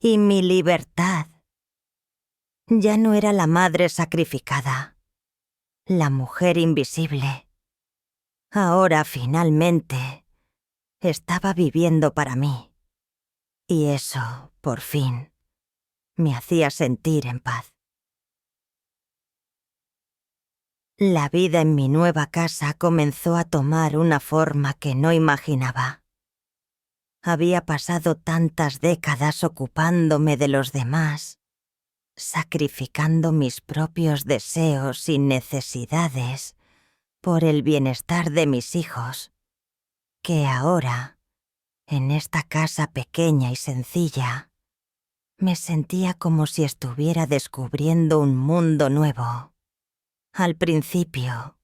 y mi libertad. Ya no era la madre sacrificada, la mujer invisible. Ahora finalmente estaba viviendo para mí, y eso, por fin, me hacía sentir en paz. La vida en mi nueva casa comenzó a tomar una forma que no imaginaba. Había pasado tantas décadas ocupándome de los demás, sacrificando mis propios deseos y necesidades por el bienestar de mis hijos, que ahora, en esta casa pequeña y sencilla, me sentía como si estuviera descubriendo un mundo nuevo. Al principio,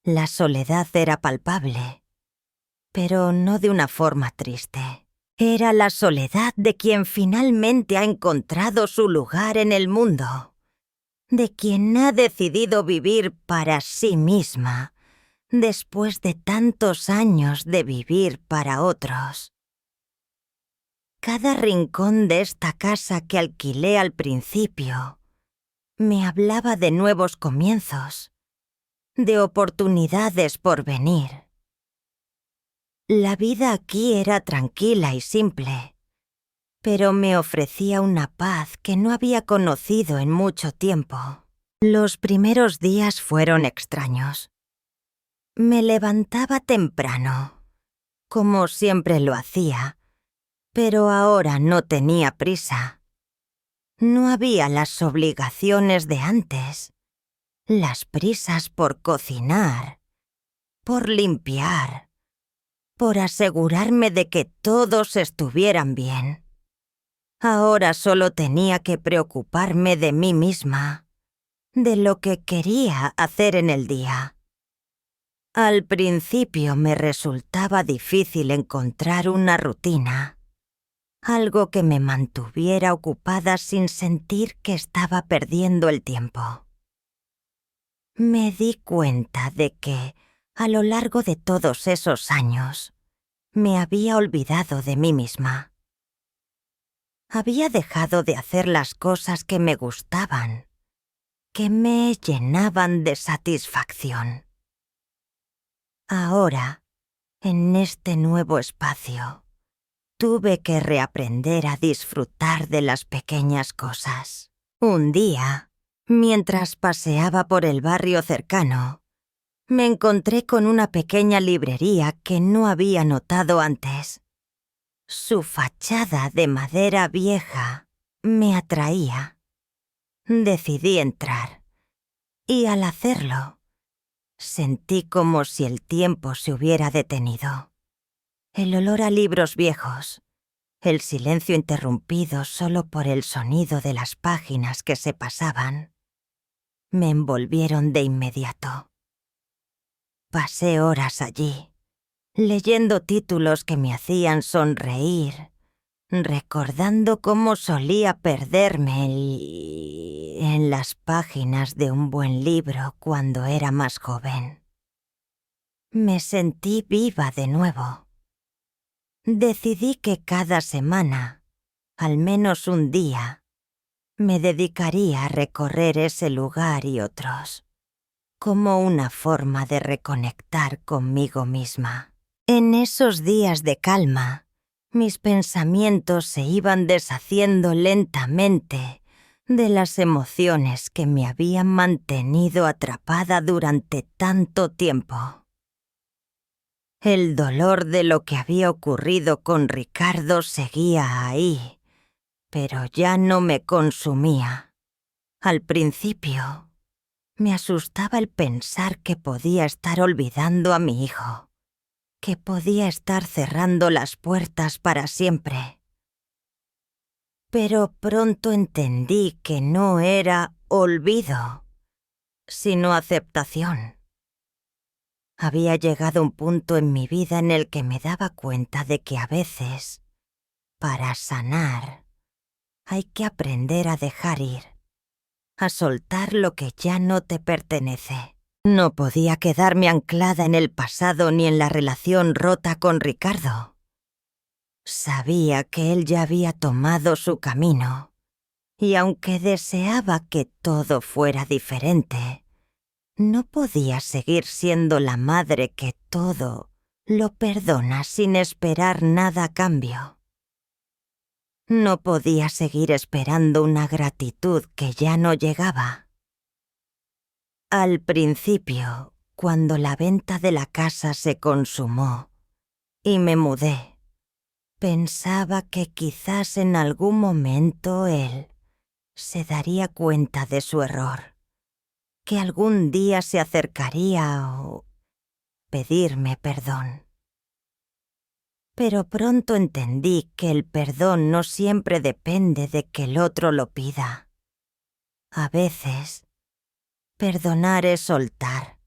la soledad era palpable, pero no de una forma triste. Era la soledad de quien finalmente ha encontrado su lugar en el mundo, de quien ha decidido vivir para sí misma, después de tantos años de vivir para otros. Cada rincón de esta casa que alquilé al principio me hablaba de nuevos comienzos, de oportunidades por venir. La vida aquí era tranquila y simple, pero me ofrecía una paz que no había conocido en mucho tiempo. Los primeros días fueron extraños. Me levantaba temprano, como siempre lo hacía, pero ahora no tenía prisa. No había las obligaciones de antes, las prisas por cocinar, por limpiar, por asegurarme de que todos estuvieran bien. Ahora solo tenía que preocuparme de mí misma, de lo que quería hacer en el día. Al principio me resultaba difícil encontrar una rutina, algo que me mantuviera ocupada sin sentir que estaba perdiendo el tiempo. Me di cuenta de que, a lo largo de todos esos años, me había olvidado de mí misma. Había dejado de hacer las cosas que me gustaban, que me llenaban de satisfacción. Ahora, en este nuevo espacio, tuve que reaprender a disfrutar de las pequeñas cosas. Un día, mientras paseaba por el barrio cercano, me encontré con una pequeña librería que no había notado antes. Su fachada de madera vieja me atraía. Decidí entrar, y al hacerlo, sentí como si el tiempo se hubiera detenido. El olor a libros viejos, el silencio interrumpido solo por el sonido de las páginas que se pasaban, me envolvieron de inmediato. Pasé horas allí, leyendo títulos que me hacían sonreír, recordando cómo solía perderme en las páginas de un buen libro cuando era más joven. Me sentí viva de nuevo. Decidí que cada semana, al menos un día, me dedicaría a recorrer ese lugar y otros, como una forma de reconectar conmigo misma. En esos días de calma, mis pensamientos se iban deshaciendo lentamente de las emociones que me habían mantenido atrapada durante tanto tiempo. El dolor de lo que había ocurrido con Ricardo seguía ahí, pero ya no me consumía. Al principio, me asustaba el pensar que podía estar olvidando a mi hijo, que podía estar cerrando las puertas para siempre. Pero pronto entendí que no era olvido, sino aceptación. Había llegado un punto en mi vida en el que me daba cuenta de que a veces, para sanar, hay que aprender a dejar ir, a soltar lo que ya no te pertenece. No podía quedarme anclada en el pasado ni en la relación rota con Ricardo. Sabía que él ya había tomado su camino, y aunque deseaba que todo fuera diferente, no podía seguir siendo la madre que todo lo perdona sin esperar nada a cambio. No podía seguir esperando una gratitud que ya no llegaba. Al principio, cuando la venta de la casa se consumó y me mudé, pensaba que quizás en algún momento él se daría cuenta de su error, que algún día se acercaría o pedirme perdón. Pero pronto entendí que el perdón no siempre depende de que el otro lo pida. A veces, perdonar es soltar,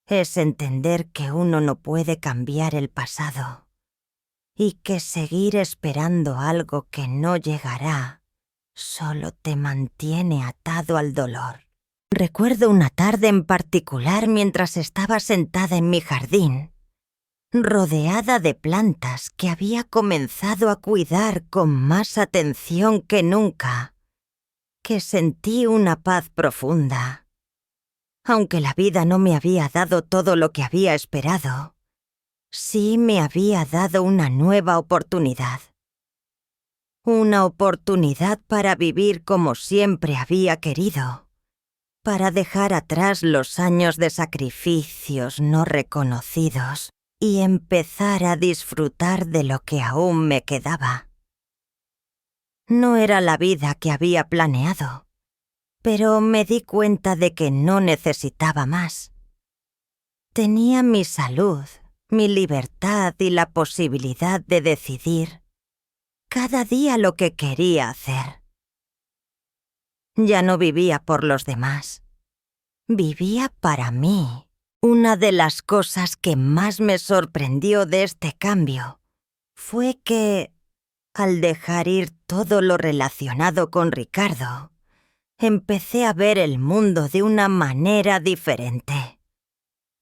es entender que uno no puede cambiar el pasado y que seguir esperando algo que no llegará solo te mantiene atado al dolor. Recuerdo una tarde en particular mientras estaba sentada en mi jardín, rodeada de plantas que había comenzado a cuidar con más atención que nunca, que sentí una paz profunda. Aunque la vida no me había dado todo lo que había esperado, sí me había dado una nueva oportunidad. Una oportunidad para vivir como siempre había querido, para dejar atrás los años de sacrificios no reconocidos y empezar a disfrutar de lo que aún me quedaba. No era la vida que había planeado, pero me di cuenta de que no necesitaba más. Tenía mi salud, mi libertad y la posibilidad de decidir cada día lo que quería hacer. Ya no vivía por los demás, vivía para mí. Una de las cosas que más me sorprendió de este cambio fue que, al dejar ir todo lo relacionado con Ricardo, empecé a ver el mundo de una manera diferente.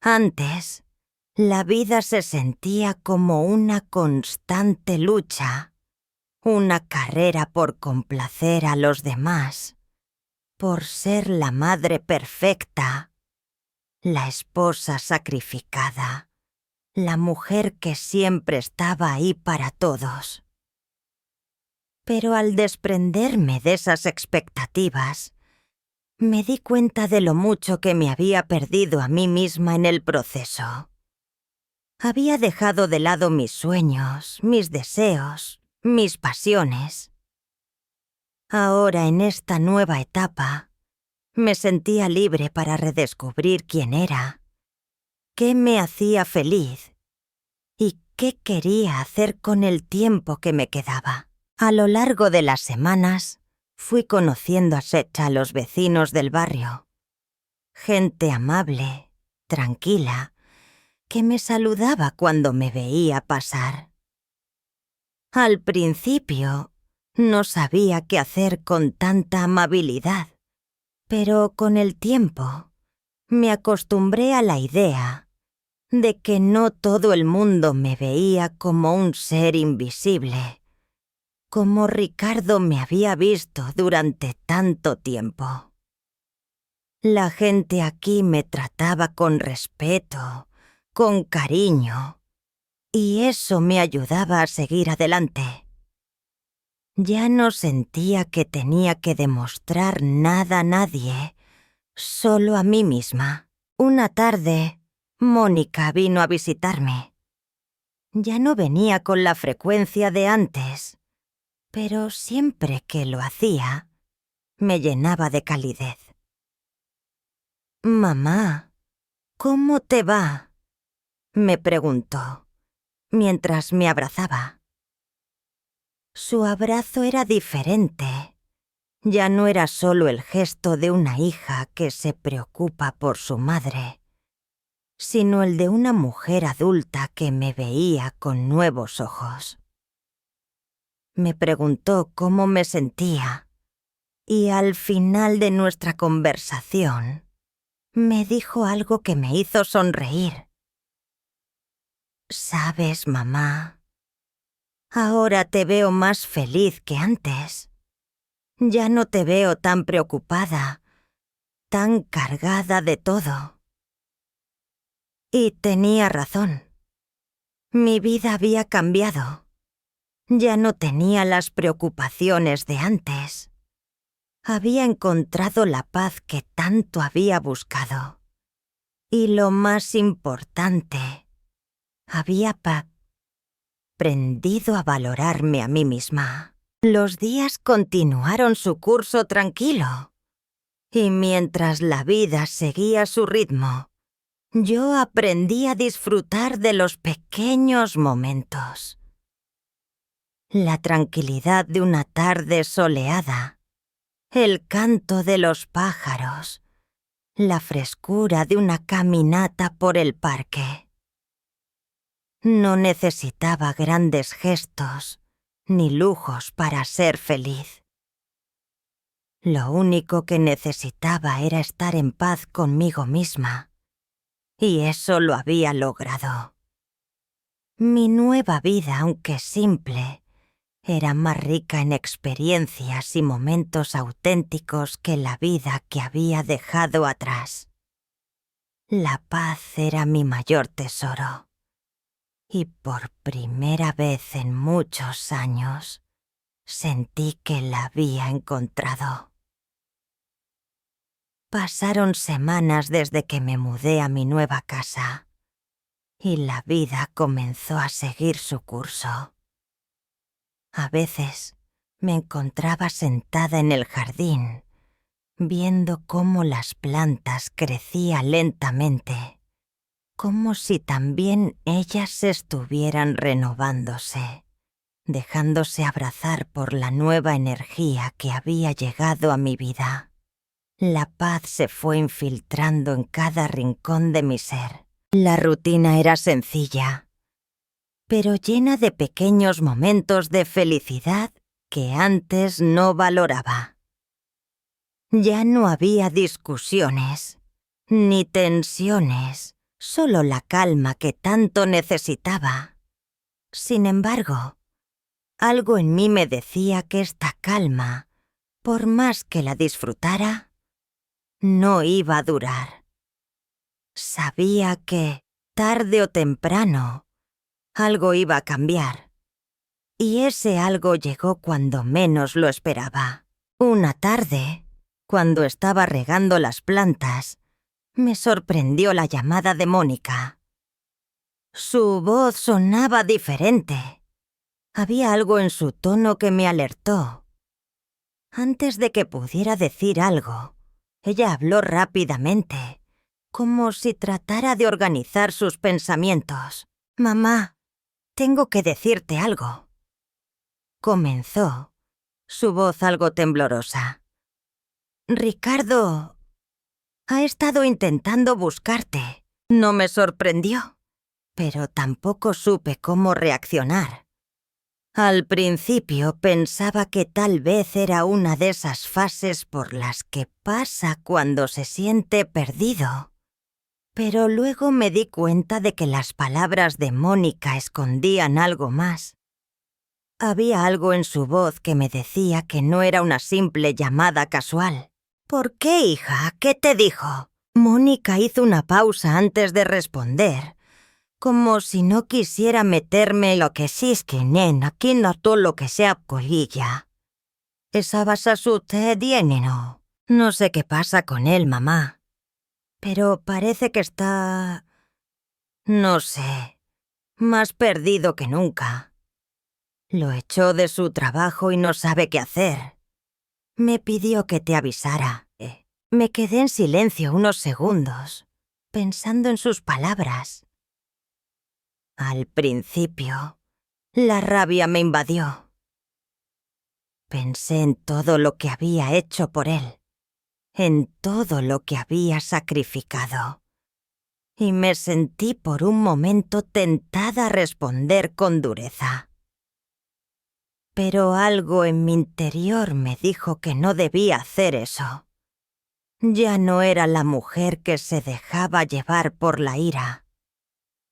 Antes, la vida se sentía como una constante lucha, una carrera por complacer a los demás, por ser la madre perfecta, la esposa sacrificada, la mujer que siempre estaba ahí para todos. Pero al desprenderme de esas expectativas, me di cuenta de lo mucho que me había perdido a mí misma en el proceso. Había dejado de lado mis sueños, mis deseos, mis pasiones. Ahora, en esta nueva etapa, me sentía libre para redescubrir quién era, qué me hacía feliz y qué quería hacer con el tiempo que me quedaba. A lo largo de las semanas, fui conociendo a Secha a los vecinos del barrio. Gente amable, tranquila, que me saludaba cuando me veía pasar. Al principio, no sabía qué hacer con tanta amabilidad, pero con el tiempo me acostumbré a la idea de que no todo el mundo me veía como un ser invisible, como Ricardo me había visto durante tanto tiempo. La gente aquí me trataba con respeto, con cariño, y eso me ayudaba a seguir adelante. Ya no sentía que tenía que demostrar nada a nadie, solo a mí misma. Una tarde, Mónica vino a visitarme. Ya no venía con la frecuencia de antes, pero siempre que lo hacía, me llenaba de calidez. «Mamá, ¿cómo te va?», me preguntó, mientras me abrazaba. Su abrazo era diferente. Ya no era solo el gesto de una hija que se preocupa por su madre, sino el de una mujer adulta que me veía con nuevos ojos. Me preguntó cómo me sentía y al final de nuestra conversación me dijo algo que me hizo sonreír. «¿Sabes, mamá? Ahora te veo más feliz que antes. Ya no te veo tan preocupada, tan cargada de todo». Y tenía razón. Mi vida había cambiado. Ya no tenía las preocupaciones de antes. Había encontrado la paz que tanto había buscado. Y lo más importante, había aprendido a valorarme a mí misma. Los días continuaron su curso tranquilo. Y mientras la vida seguía su ritmo, yo aprendí a disfrutar de los pequeños momentos. La tranquilidad de una tarde soleada, el canto de los pájaros, la frescura de una caminata por el parque. No necesitaba grandes gestos ni lujos para ser feliz. Lo único que necesitaba era estar en paz conmigo misma, y eso lo había logrado. Mi nueva vida, aunque simple, era más rica en experiencias y momentos auténticos que la vida que había dejado atrás. La paz era mi mayor tesoro. Y por primera vez en muchos años, sentí que la había encontrado. Pasaron semanas desde que me mudé a mi nueva casa, y la vida comenzó a seguir su curso. A veces me encontraba sentada en el jardín, viendo cómo las plantas crecían lentamente, como si también ellas estuvieran renovándose, dejándose abrazar por la nueva energía que había llegado a mi vida. La paz se fue infiltrando en cada rincón de mi ser. La rutina era sencilla, pero llena de pequeños momentos de felicidad que antes no valoraba. Ya no había discusiones, ni tensiones, solo la calma que tanto necesitaba. Sin embargo, Algo en mí me decía que esta calma, por más que la disfrutara, no iba a durar. Sabía que, tarde o temprano, algo iba a cambiar. Y ese algo llegó cuando menos lo esperaba. Una tarde, cuando estaba regando las plantas, me sorprendió la llamada de Mónica. Su voz sonaba diferente. Había algo en su tono que me alertó. Antes de que pudiera decir algo, ella habló rápidamente, como si tratara de organizar sus pensamientos. «Mamá, tengo que decirte algo», comenzó, su voz algo temblorosa. «Ricardo ha estado intentando buscarte». No me sorprendió, pero tampoco supe cómo reaccionar. Al principio pensaba que tal vez era una de esas fases por las que pasa cuando se siente perdido. Pero luego me di cuenta de que las palabras de Mónica escondían algo más. Había algo en su voz que me decía que no era una simple llamada casual. «¿Por qué, hija? ¿Qué te dijo?» Mónica hizo una pausa antes de responder, como si no quisiera meterme lo que sí es que nena, aquí no todo lo que sea colilla. «Esa vas a su no. No sé qué pasa con él, mamá. Pero parece que está... no sé, más perdido que nunca. Lo echó de su trabajo y no sabe qué hacer. Me pidió que te avisara». Me quedé en silencio unos segundos, pensando en sus palabras. Al principio, la rabia me invadió. Pensé en todo lo que había hecho por él, en todo lo que había sacrificado, y me sentí por un momento tentada a responder con dureza. Pero algo en mi interior me dijo que no debía hacer eso. Ya no era la mujer que se dejaba llevar por la ira.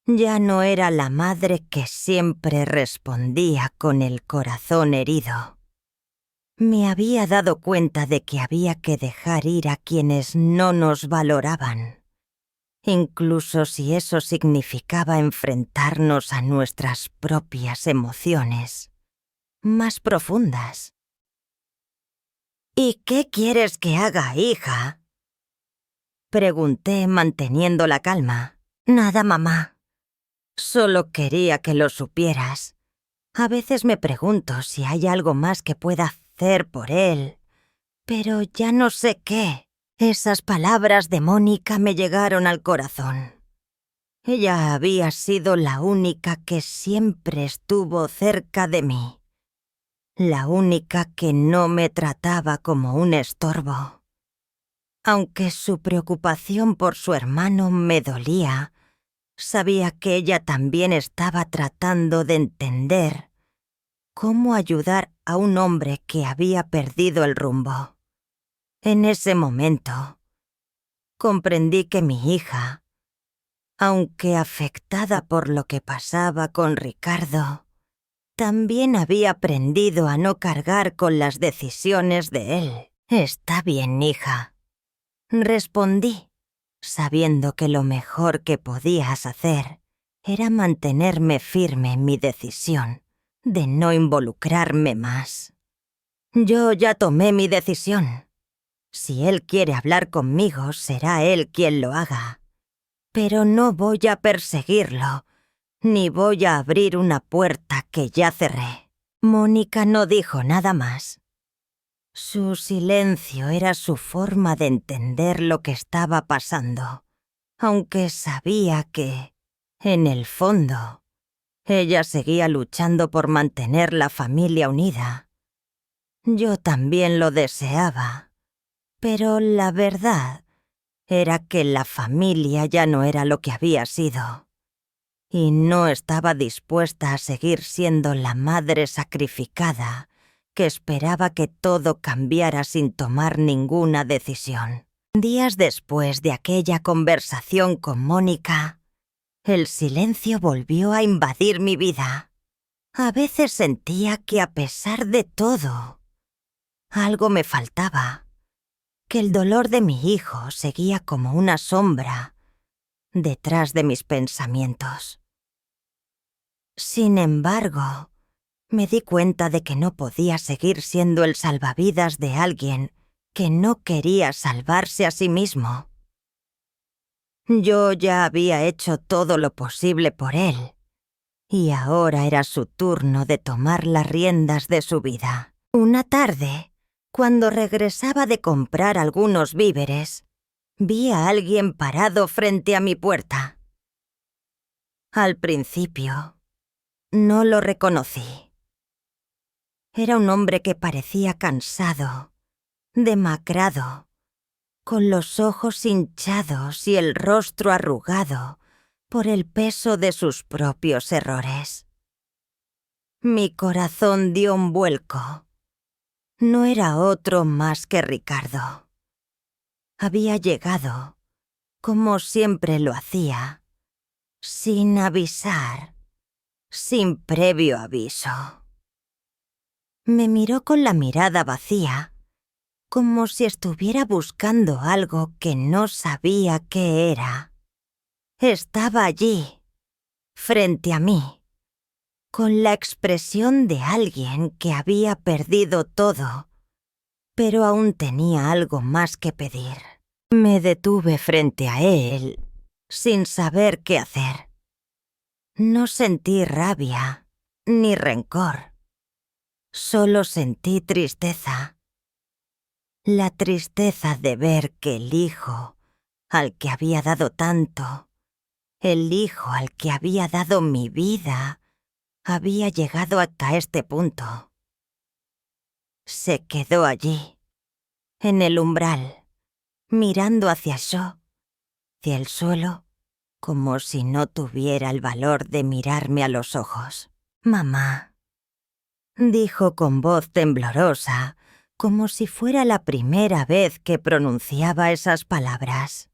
Ya no era la madre que siempre respondía con el corazón herido. Me había dado cuenta de que había que dejar ir a quienes no nos valoraban, incluso si eso significaba enfrentarnos a nuestras propias emociones más profundas. «¿Y qué quieres que haga, hija?», pregunté manteniendo la calma. «Nada, mamá. Solo quería que lo supieras. A veces me pregunto si hay algo más que pueda hacer por él, pero ya no sé qué». Esas palabras de Mónica me llegaron al corazón. Ella había sido la única que siempre estuvo cerca de mí. La única que no me trataba como un estorbo. Aunque su preocupación por su hermano me dolía, sabía que ella también estaba tratando de entender cómo ayudar a un hombre que había perdido el rumbo. En ese momento, comprendí que mi hija, aunque afectada por lo que pasaba con Ricardo, también había aprendido a no cargar con las decisiones de él. «Está bien, hija», respondí, sabiendo que lo mejor que podías hacer era mantenerme firme en mi decisión de no involucrarme más. Yo ya tomé mi decisión. Si él quiere hablar conmigo, será él quien lo haga. Pero no voy a perseguirlo, ni voy a abrir una puerta que ya cerré. Mónica no dijo nada más. Su silencio era su forma de entender lo que estaba pasando, aunque sabía que, en el fondo, ella seguía luchando por mantener la familia unida. Yo también lo deseaba, pero la verdad era que la familia ya no era lo que había sido, y no estaba dispuesta a seguir siendo la madre sacrificada que esperaba que todo cambiara sin tomar ninguna decisión. Días después de aquella conversación con Mónica, el silencio volvió a invadir mi vida. A veces sentía que a pesar de todo, algo me faltaba, que el dolor de mi hijo seguía como una sombra detrás de mis pensamientos. Sin embargo, me di cuenta de que no podía seguir siendo el salvavidas de alguien que no quería salvarse a sí mismo. Yo ya había hecho todo lo posible por él, y ahora era su turno de tomar las riendas de su vida. Una tarde, cuando regresaba de comprar algunos víveres, vi a alguien parado frente a mi puerta. Al principio, no lo reconocí. Era un hombre que parecía cansado, demacrado, con los ojos hinchados y el rostro arrugado por el peso de sus propios errores. Mi corazón dio un vuelco. No era otro más que Ricardo. Había llegado, como siempre lo hacía, sin avisar, sin previo aviso. Me miró con la mirada vacía, como si estuviera buscando algo que no sabía qué era. Estaba allí, frente a mí, con la expresión de alguien que había perdido todo, pero aún tenía algo más que pedir. Me detuve frente a él, sin saber qué hacer. No sentí rabia, ni rencor. Solo sentí tristeza. La tristeza de ver que el hijo, al que había dado tanto, el hijo al que había dado mi vida, había llegado hasta este punto. Se quedó allí, en el umbral, mirando hacia yo, hacia el suelo, como si no tuviera el valor de mirarme a los ojos. «Mamá», dijo con voz temblorosa, como si fuera la primera vez que pronunciaba esas palabras.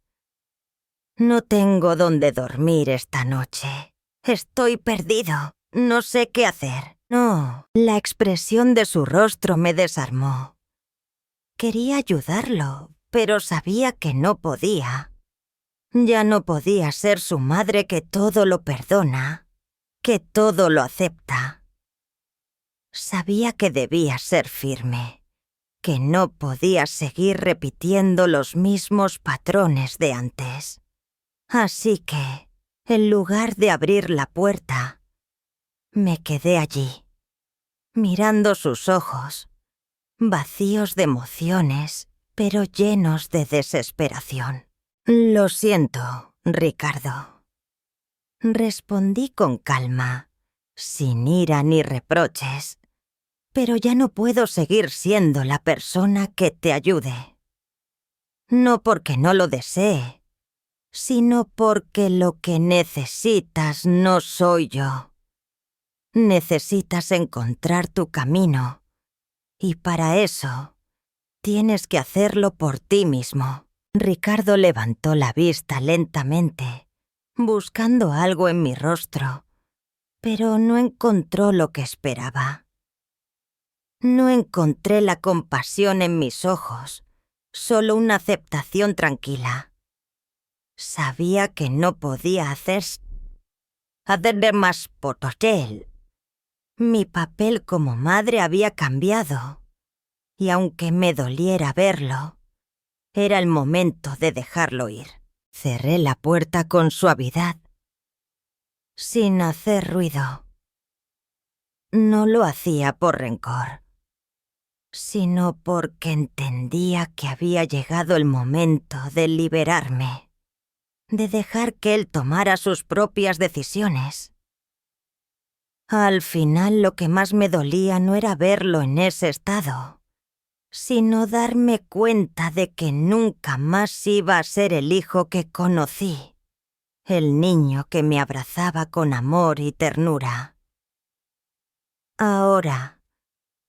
«No tengo dónde dormir esta noche. Estoy perdido. No sé qué hacer». No, la expresión de su rostro me desarmó. Quería ayudarlo, pero sabía que no podía. Ya no podía ser su madre que todo lo perdona, que todo lo acepta. Sabía que debía ser firme, que no podía seguir repitiendo los mismos patrones de antes. Así que, en lugar de abrir la puerta, me quedé allí, mirando sus ojos, vacíos de emociones, pero llenos de desesperación. «Lo siento, Ricardo», respondí con calma, sin ira ni reproches, «pero ya no puedo seguir siendo la persona que te ayude. No porque no lo desee, sino porque lo que necesitas no soy yo. Necesitas encontrar tu camino, y para eso tienes que hacerlo por ti mismo». Ricardo levantó la vista lentamente, buscando algo en mi rostro, pero no encontró lo que esperaba. No encontré la compasión en mis ojos, solo una aceptación tranquila. Sabía que no podía hacerle más por él. Mi papel como madre había cambiado, y aunque me doliera verlo, era el momento de dejarlo ir. Cerré la puerta con suavidad, sin hacer ruido. No lo hacía por rencor, sino porque entendía que había llegado el momento de liberarme, de dejar que él tomara sus propias decisiones. Al final, lo que más me dolía no era verlo en ese estado, sino darme cuenta de que nunca más iba a ser el hijo que conocí, el niño que me abrazaba con amor y ternura. Ahora,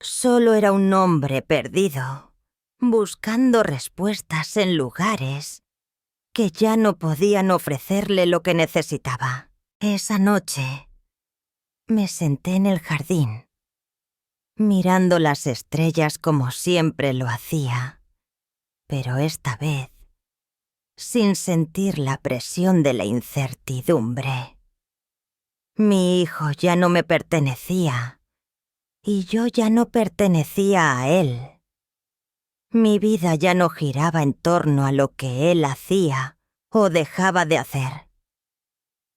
solo era un hombre perdido, buscando respuestas en lugares que ya no podían ofrecerle lo que necesitaba. Esa noche, Me senté en el jardín, mirando las estrellas como siempre lo hacía, pero esta vez sin sentir la presión de la incertidumbre. Mi hijo ya no me pertenecía, y yo ya no pertenecía a él. Mi vida ya no giraba en torno a lo que él hacía o dejaba de hacer.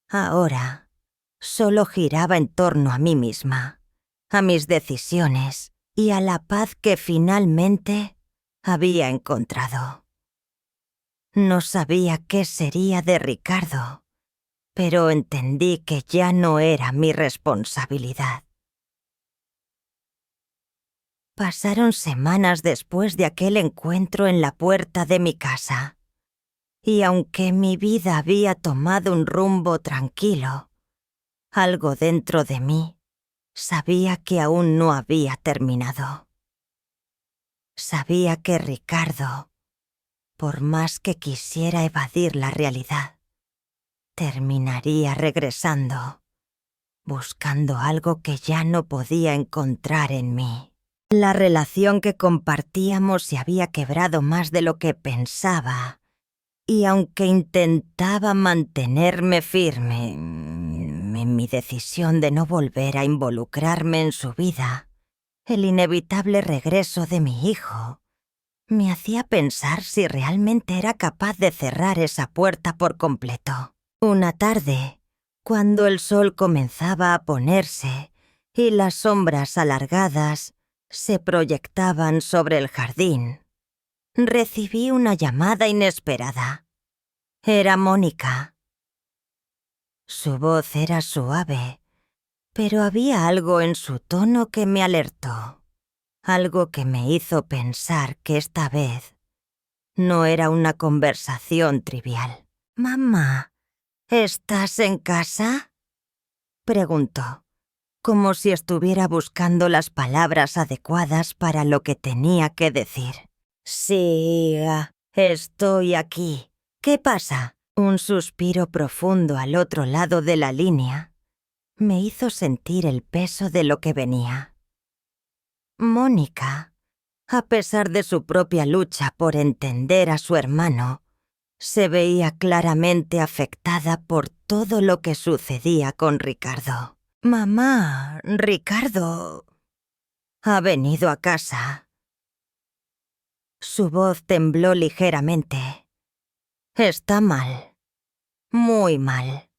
Ahora solo giraba en torno a mí misma, a mis decisiones y a la paz que finalmente había encontrado. No sabía qué sería de Ricardo, pero entendí que ya no era mi responsabilidad. Pasaron semanas después de aquel encuentro en la puerta de mi casa, y aunque mi vida había tomado un rumbo tranquilo, algo dentro de mí sabía que aún no había terminado. Sabía que Ricardo, por más que quisiera evadir la realidad, terminaría regresando, buscando algo que ya no podía encontrar en mí. La relación que compartíamos se había quebrado más de lo que pensaba, y aunque intentaba mantenerme firme en mi decisión de no volver a involucrarme en su vida, el inevitable regreso de mi hijo me hacía pensar si realmente era capaz de cerrar esa puerta por completo. Una tarde, cuando el sol comenzaba a ponerse y las sombras alargadas se proyectaban sobre el jardín, recibí una llamada inesperada. Era Mónica. Su voz era suave, pero había algo en su tono que me alertó, algo que me hizo pensar que esta vez no era una conversación trivial. «Mamá, ¿estás en casa?», preguntó, como si estuviera buscando las palabras adecuadas para lo que tenía que decir. «Sí, estoy aquí. ¿Qué pasa?». Un suspiro profundo al otro lado de la línea me hizo sentir el peso de lo que venía. Mónica, a pesar de su propia lucha por entender a su hermano, se veía claramente afectada por todo lo que sucedía con Ricardo. «Mamá, Ricardo ha venido a casa». Su voz tembló ligeramente. «Está mal, muy mal.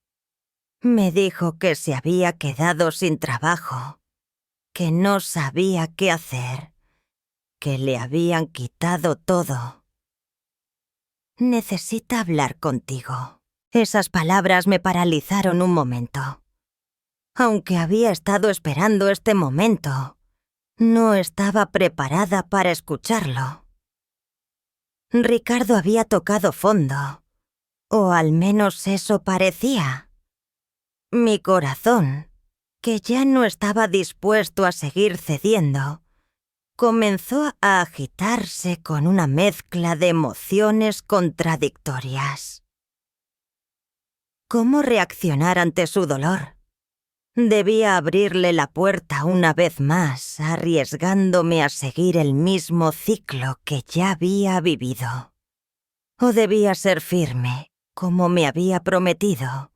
Me dijo que se había quedado sin trabajo, que no sabía qué hacer, que le habían quitado todo. Necesita hablar contigo». Esas palabras me paralizaron un momento. Aunque había estado esperando este momento, no estaba preparada para escucharlo. Ricardo había tocado fondo, o al menos eso parecía. Mi corazón, que ya no estaba dispuesto a seguir cediendo, comenzó a agitarse con una mezcla de emociones contradictorias. ¿Cómo reaccionar ante su dolor? Debía abrirle la puerta una vez más, arriesgándome a seguir el mismo ciclo que ya había vivido. O debía ser firme, como me había prometido,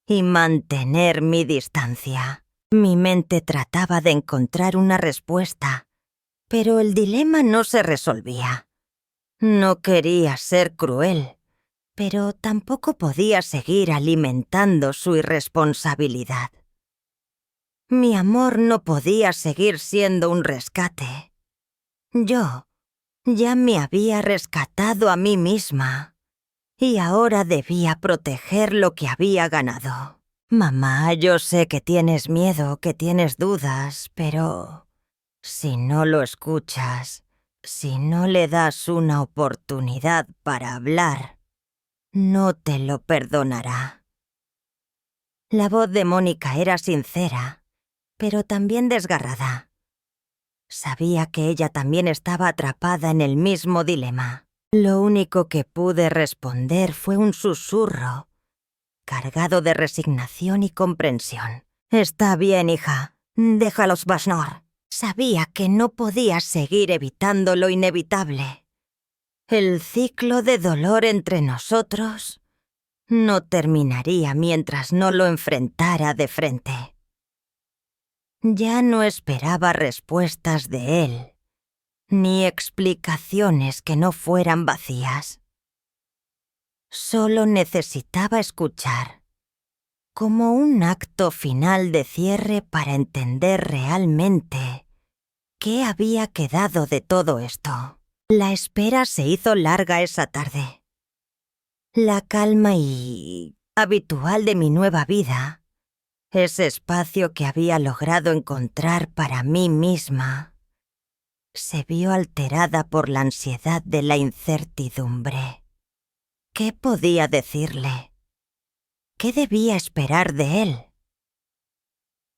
y mantener mi distancia. Mi mente trataba de encontrar una respuesta, pero el dilema no se resolvía. No quería ser cruel, pero tampoco podía seguir alimentando su irresponsabilidad. Mi amor no podía seguir siendo un rescate. Yo ya me había rescatado a mí misma y ahora debía proteger lo que había ganado. «Mamá, yo sé que tienes miedo, que tienes dudas, pero si no lo escuchas, si no le das una oportunidad para hablar, no te lo perdonará». La voz de Mónica era sincera, pero también desgarrada. Sabía que ella también estaba atrapada en el mismo dilema. Lo único que pude responder fue un susurro, cargado de resignación y comprensión. Está bien, hija. Déjalos, Basnor. Sabía que no podía seguir evitando lo inevitable. El ciclo de dolor entre nosotros no terminaría mientras no lo enfrentara de frente. Ya no esperaba respuestas de él, ni explicaciones que no fueran vacías. Solo necesitaba escuchar, como un acto final de cierre para entender realmente qué había quedado de todo esto. La espera se hizo larga esa tarde. La calma y habitual de mi nueva vida, ese espacio que había logrado encontrar para mí misma, se vio alterada por la ansiedad de la incertidumbre. ¿Qué podía decirle? ¿Qué debía esperar de él?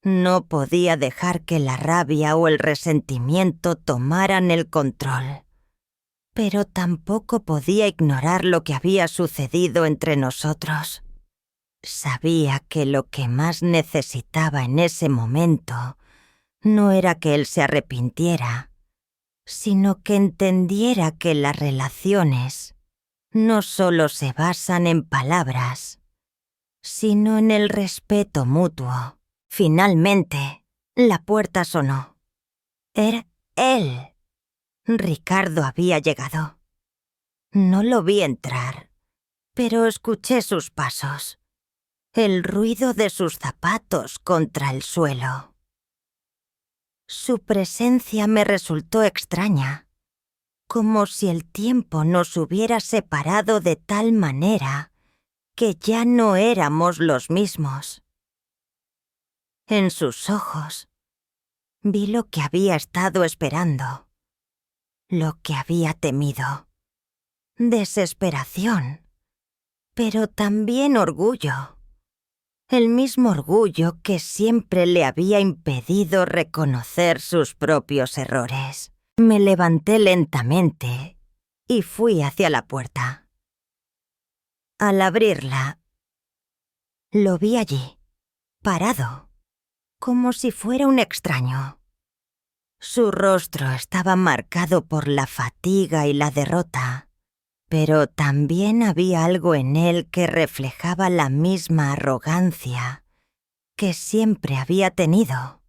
No podía dejar que la rabia o el resentimiento tomaran el control, pero tampoco podía ignorar lo que había sucedido entre nosotros. Sabía que lo que más necesitaba en ese momento no era que él se arrepintiera, sino que entendiera que las relaciones no solo se basan en palabras, sino en el respeto mutuo. Finalmente, la puerta sonó. Era él. Ricardo había llegado. No lo vi entrar, pero escuché sus pasos, el ruido de sus zapatos contra el suelo. Su presencia me resultó extraña, como si el tiempo nos hubiera separado de tal manera que ya no éramos los mismos. En sus ojos vi lo que había estado esperando, lo que había temido. Desesperación, pero también orgullo. El mismo orgullo que siempre le había impedido reconocer sus propios errores. Me levanté lentamente y fui hacia la puerta. Al abrirla, lo vi allí, parado, como si fuera un extraño. Su rostro estaba marcado por la fatiga y la derrota, pero también había algo en él que reflejaba la misma arrogancia que siempre había tenido.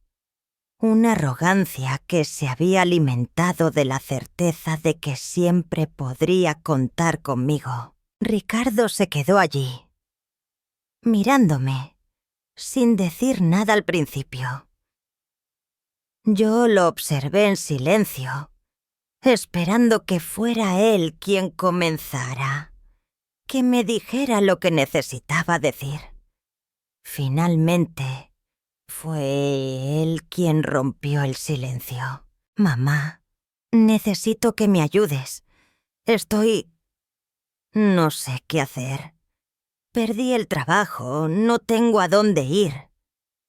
Una arrogancia que se había alimentado de la certeza de que siempre podría contar conmigo. Ricardo se quedó allí, mirándome, sin decir nada al principio. Yo lo observé en silencio, esperando que fuera él quien comenzara, que me dijera lo que necesitaba decir. Finalmente, fue él quien rompió el silencio. Mamá, necesito que me ayudes. No sé qué hacer. Perdí el trabajo, no tengo a dónde ir.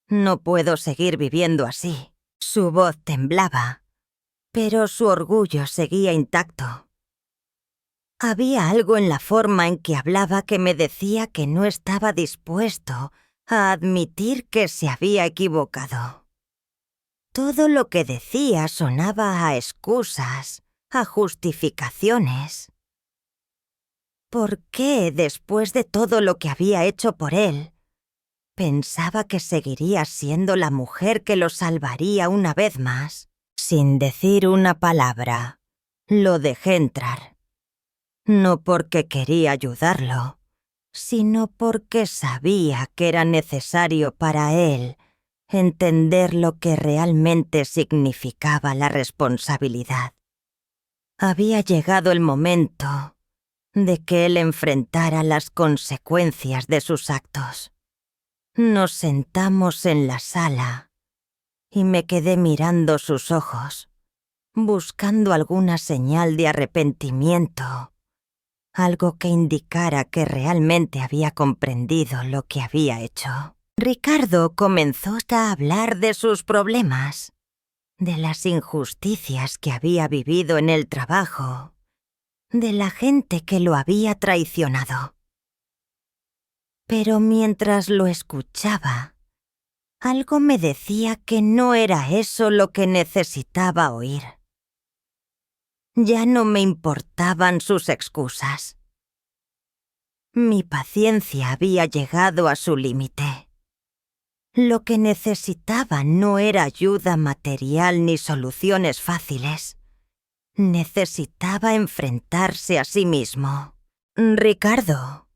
No puedo seguir viviendo así. Su voz temblaba, pero su orgullo seguía intacto. Había algo en la forma en que hablaba que me decía que no estaba dispuesto a admitir que se había equivocado. Todo lo que decía sonaba a excusas, a justificaciones. ¿Por qué, después de todo lo que había hecho por él, pensaba que seguiría siendo la mujer que lo salvaría una vez más? Sin decir una palabra, lo dejé entrar. No porque quería ayudarlo, sino porque sabía que era necesario para él entender lo que realmente significaba la responsabilidad. Había llegado el momento de que él enfrentara las consecuencias de sus actos. Nos sentamos en la sala y me quedé mirando sus ojos, buscando alguna señal de arrepentimiento, algo que indicara que realmente había comprendido lo que había hecho. Ricardo comenzó a hablar de sus problemas, de las injusticias que había vivido en el trabajo, de la gente que lo había traicionado. Pero mientras lo escuchaba, Algo me decía que no era eso lo que necesitaba oír. Ya no me importaban sus excusas. Mi paciencia había llegado a su límite. Lo que necesitaba no era ayuda material ni soluciones fáciles. Necesitaba enfrentarse a sí mismo. «Ricardo»,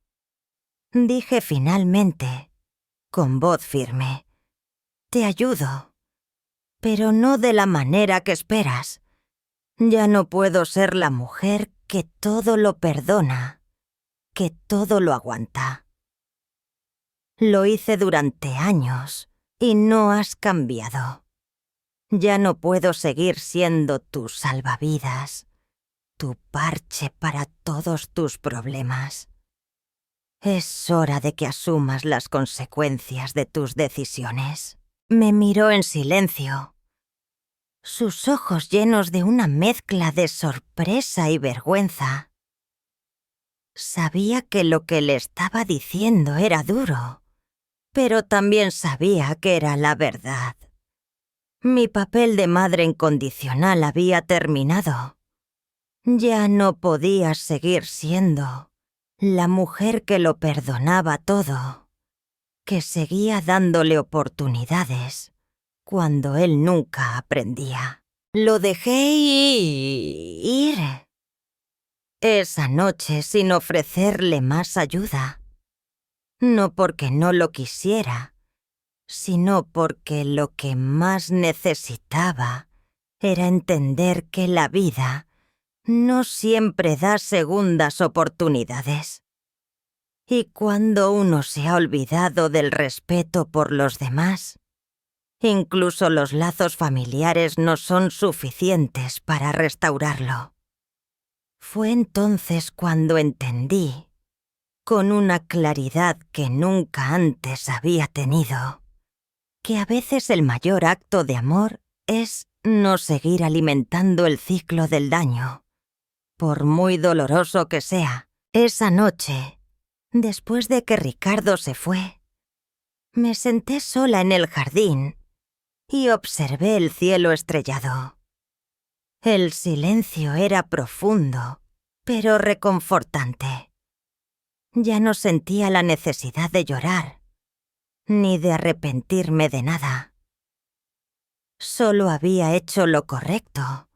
dije finalmente, con voz firme, «te ayudo, pero no de la manera que esperas. Ya no puedo ser la mujer que todo lo perdona, que todo lo aguanta. Lo hice durante años y no has cambiado. Ya no puedo seguir siendo tu salvavidas, tu parche para todos tus problemas. Es hora de que asumas las consecuencias de tus decisiones». Me miró en silencio, sus ojos llenos de una mezcla de sorpresa y vergüenza. Sabía que lo que le estaba diciendo era duro, pero también sabía que era la verdad. Mi papel de madre incondicional había terminado. Ya no podía seguir siendo la mujer que lo perdonaba todo, que seguía dándole oportunidades cuando él nunca aprendía. Lo dejé ir esa noche sin ofrecerle más ayuda. No porque no lo quisiera, sino porque lo que más necesitaba era entender que la vida no siempre da segundas oportunidades. Y cuando uno se ha olvidado del respeto por los demás, incluso los lazos familiares no son suficientes para restaurarlo. Fue entonces cuando entendí, con una claridad que nunca antes había tenido, que a veces el mayor acto de amor es no seguir alimentando el ciclo del daño, por muy doloroso que sea. Esa noche, después de que Ricardo se fue, me senté sola en el jardín y observé el cielo estrellado. El silencio era profundo, pero reconfortante. Ya no sentía la necesidad de llorar, ni de arrepentirme de nada. Solo había hecho lo correcto,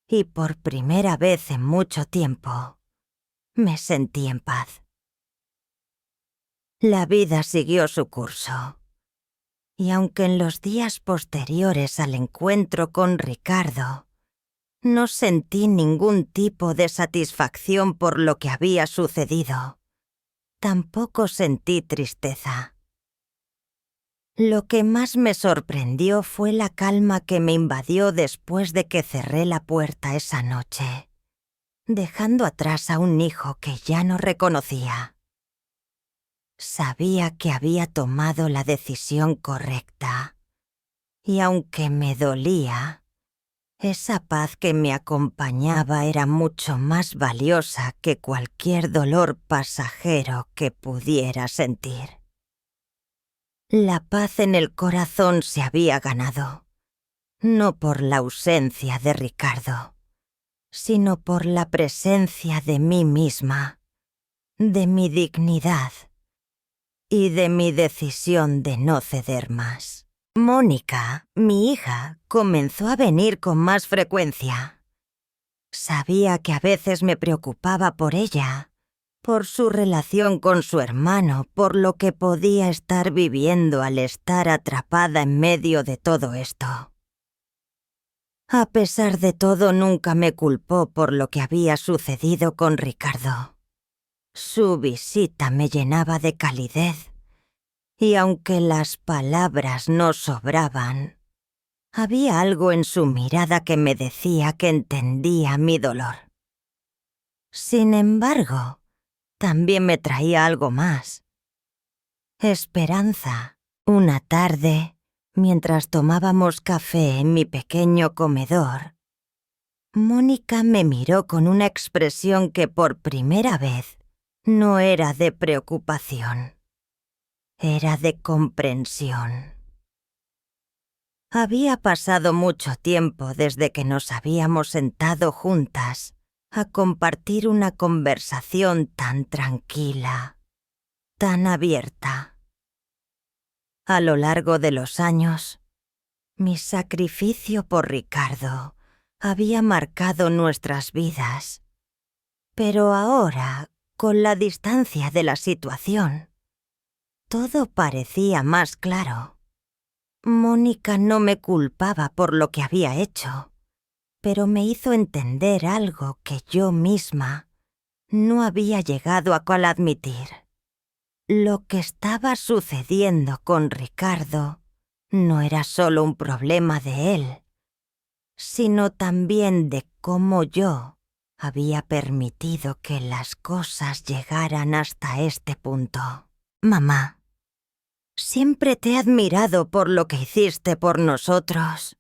y por primera vez en mucho tiempo me sentí en paz. La vida siguió su curso, y aunque en los días posteriores al encuentro con Ricardo no sentí ningún tipo de satisfacción por lo que había sucedido, tampoco sentí tristeza. Lo que más me sorprendió fue la calma que me invadió después de que cerré la puerta esa noche, dejando atrás a un hijo que ya no reconocía. Sabía que había tomado la decisión correcta, y aunque me dolía, esa paz que me acompañaba era mucho más valiosa que cualquier dolor pasajero que pudiera sentir. La paz en el corazón se había ganado, no por la ausencia de Ricardo, sino por la presencia de mí misma, de mi dignidad y de mi decisión de no ceder más. Mónica, mi hija, comenzó a venir con más frecuencia. Sabía que a veces me preocupaba por ella, por su relación con su hermano, por lo que podía estar viviendo al estar atrapada en medio de todo esto. A pesar de todo, nunca me culpó por lo que había sucedido con Ricardo. Su visita me llenaba de calidez, y aunque las palabras no sobraban, había algo en su mirada que me decía que entendía mi dolor. Sin embargo, también me traía algo más. Esperanza. Una tarde, mientras tomábamos café en mi pequeño comedor, Mónica me miró con una expresión que por primera vez no era de preocupación, era de comprensión. Había pasado mucho tiempo desde que nos habíamos sentado juntas a compartir una conversación tan tranquila, tan abierta. A lo largo de los años, mi sacrificio por Ricardo había marcado nuestras vidas. Pero ahora, con la distancia de la situación, todo parecía más claro. Mónica no me culpaba por lo que había hecho, pero me hizo entender algo que yo misma no había llegado a admitir. Lo que estaba sucediendo con Ricardo no era solo un problema de él, sino también de cómo yo había permitido que las cosas llegaran hasta este punto. Mamá, siempre te he admirado por lo que hiciste por nosotros,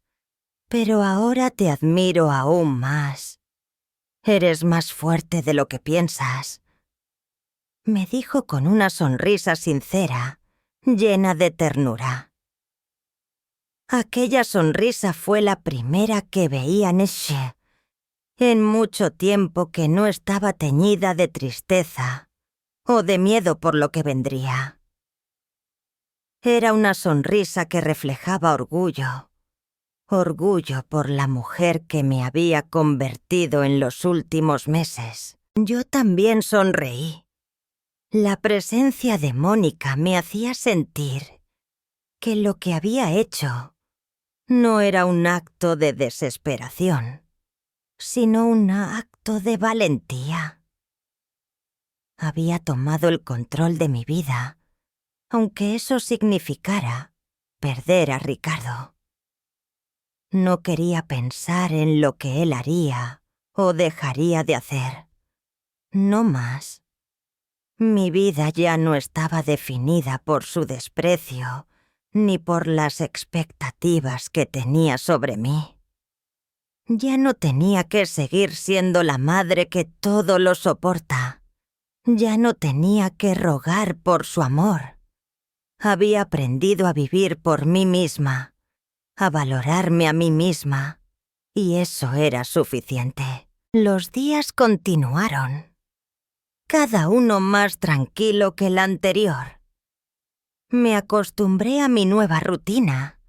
pero ahora te admiro aún más. Eres más fuerte de lo que piensas, me dijo con una sonrisa sincera, llena de ternura. Aquella sonrisa fue la primera que veía en Eshe, en mucho tiempo que no estaba teñida de tristeza o de miedo por lo que vendría. Era una sonrisa que reflejaba orgullo por la mujer que me había convertido en los últimos meses. Yo también sonreí. La presencia de Mónica me hacía sentir que lo que había hecho no era un acto de desesperación, sino un acto de valentía. Había tomado el control de mi vida, aunque eso significara perder a Ricardo. No quería pensar en lo que él haría o dejaría de hacer. No más. Mi vida ya no estaba definida por su desprecio ni por las expectativas que tenía sobre mí. Ya no tenía que seguir siendo la madre que todo lo soporta. Ya no tenía que rogar por su amor. Había aprendido a vivir por mí misma, a valorarme a mí misma, y eso era suficiente. Los días continuaron, cada uno más tranquilo que el anterior. Me acostumbré a mi nueva rutina,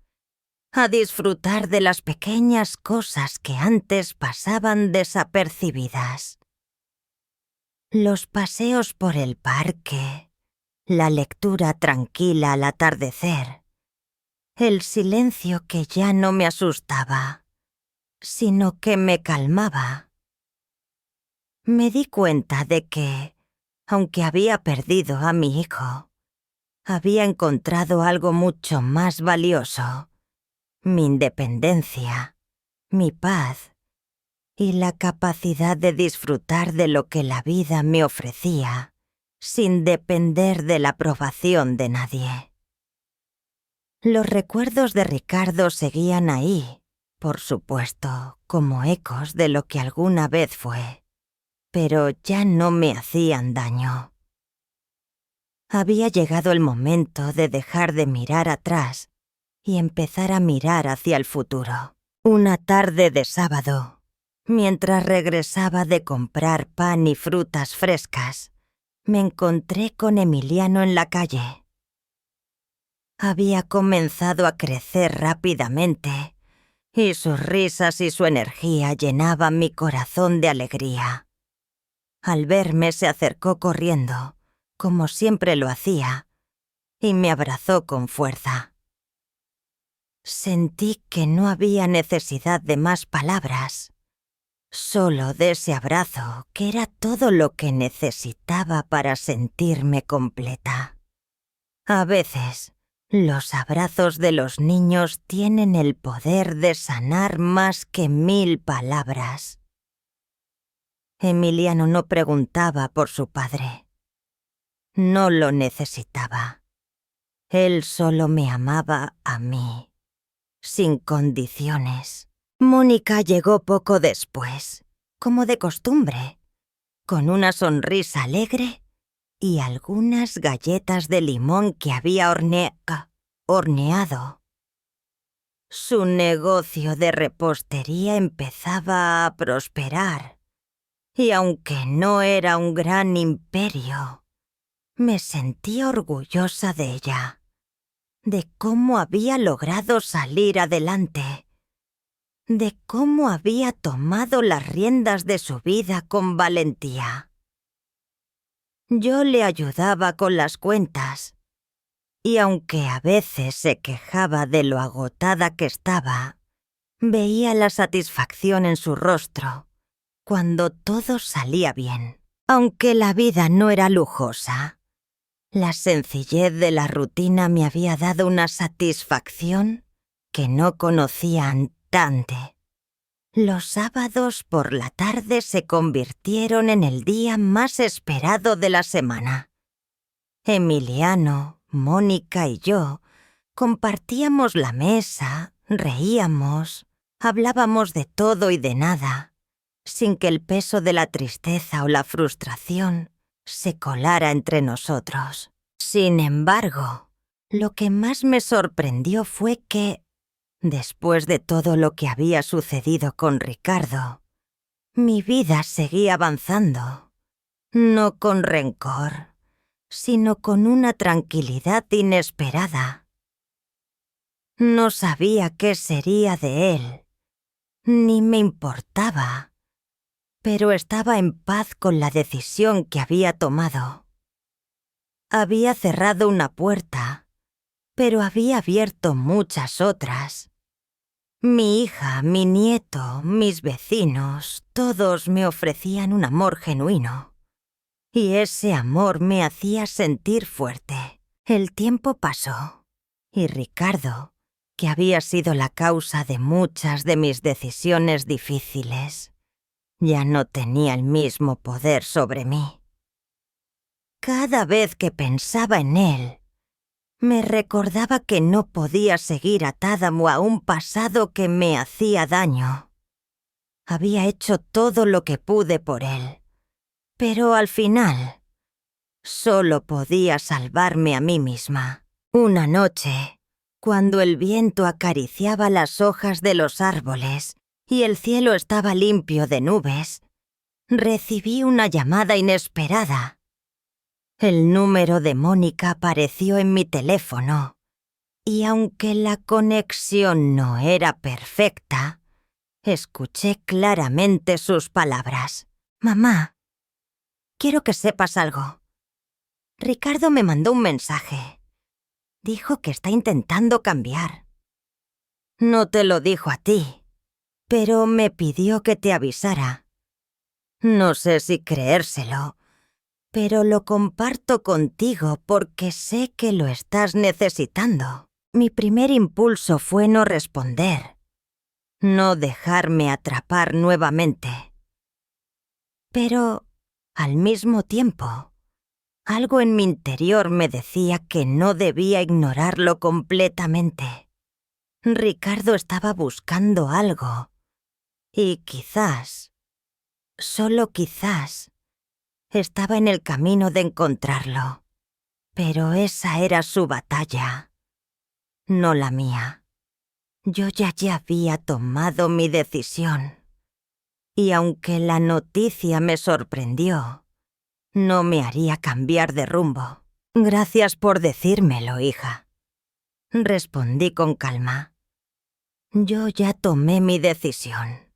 a disfrutar de las pequeñas cosas que antes pasaban desapercibidas. Los paseos por el parque, la lectura tranquila al atardecer, el silencio que ya no me asustaba, sino que me calmaba. Me di cuenta de que, aunque había perdido a mi hijo, había encontrado algo mucho más valioso: mi independencia, mi paz y la capacidad de disfrutar de lo que la vida me ofrecía, sin depender de la aprobación de nadie. Los recuerdos de Ricardo seguían ahí, por supuesto, como ecos de lo que alguna vez fue, pero ya no me hacían daño. Había llegado el momento de dejar de mirar atrás y empezar a mirar hacia el futuro. Una tarde de sábado, mientras regresaba de comprar pan y frutas frescas, me encontré con Emiliano en la calle. Había comenzado a crecer rápidamente, y sus risas y su energía llenaban mi corazón de alegría. Al verme se acercó corriendo, como siempre lo hacía, y me abrazó con fuerza. Sentí que no había necesidad de más palabras, solo de ese abrazo que era todo lo que necesitaba para sentirme completa. A veces, los abrazos de los niños tienen el poder de sanar más que 1000 palabras. Emiliano no preguntaba por su padre. No lo necesitaba. Él solo me amaba a mí, sin condiciones. Mónica llegó poco después, como de costumbre, con una sonrisa alegre y algunas galletas de limón que había horneado. Su negocio de repostería empezaba a prosperar, y aunque no era un gran imperio, me sentía orgullosa de ella, de cómo había logrado salir adelante, de cómo había tomado las riendas de su vida con valentía. Yo le ayudaba con las cuentas, y aunque a veces se quejaba de lo agotada que estaba, veía la satisfacción en su rostro cuando todo salía bien. Aunque la vida no era lujosa, la sencillez de la rutina me había dado una satisfacción que no conocía antes. Los sábados por la tarde se convirtieron en el día más esperado de la semana. Emiliano, Mónica y yo compartíamos la mesa, reíamos, hablábamos de todo y de nada, sin que el peso de la tristeza o la frustración se colara entre nosotros. Sin embargo, lo que más me sorprendió fue que, después de todo lo que había sucedido con Ricardo, mi vida seguía avanzando, no con rencor, sino con una tranquilidad inesperada. No sabía qué sería de él, ni me importaba, pero estaba en paz con la decisión que había tomado. Había cerrado una puerta, pero había abierto muchas otras. Mi hija, mi nieto, mis vecinos, todos me ofrecían un amor genuino. Y ese amor me hacía sentir fuerte. El tiempo pasó, y Ricardo, que había sido la causa de muchas de mis decisiones difíciles, ya no tenía el mismo poder sobre mí. Cada vez que pensaba en él, me recordaba que no podía seguir atada a un pasado que me hacía daño. Había hecho todo lo que pude por él, pero al final solo podía salvarme a mí misma. Una noche, cuando el viento acariciaba las hojas de los árboles y el cielo estaba limpio de nubes, recibí una llamada inesperada. El número de Mónica apareció en mi teléfono, y aunque la conexión no era perfecta, escuché claramente sus palabras. «Mamá, quiero que sepas algo. Ricardo me mandó un mensaje. Dijo que está intentando cambiar. No te lo dijo a ti, pero me pidió que te avisara. No sé si creérselo, pero lo comparto contigo porque sé que lo estás necesitando». Mi primer impulso fue no responder, no dejarme atrapar nuevamente. Pero, al mismo tiempo, algo en mi interior me decía que no debía ignorarlo completamente. Ricardo estaba buscando algo, y quizás, solo quizás, estaba en el camino de encontrarlo. Pero esa era su batalla, no la mía. Yo ya había tomado mi decisión, y aunque la noticia me sorprendió, no me haría cambiar de rumbo. «Gracias por decírmelo, hija», respondí con calma. Yo ya tomé mi decisión.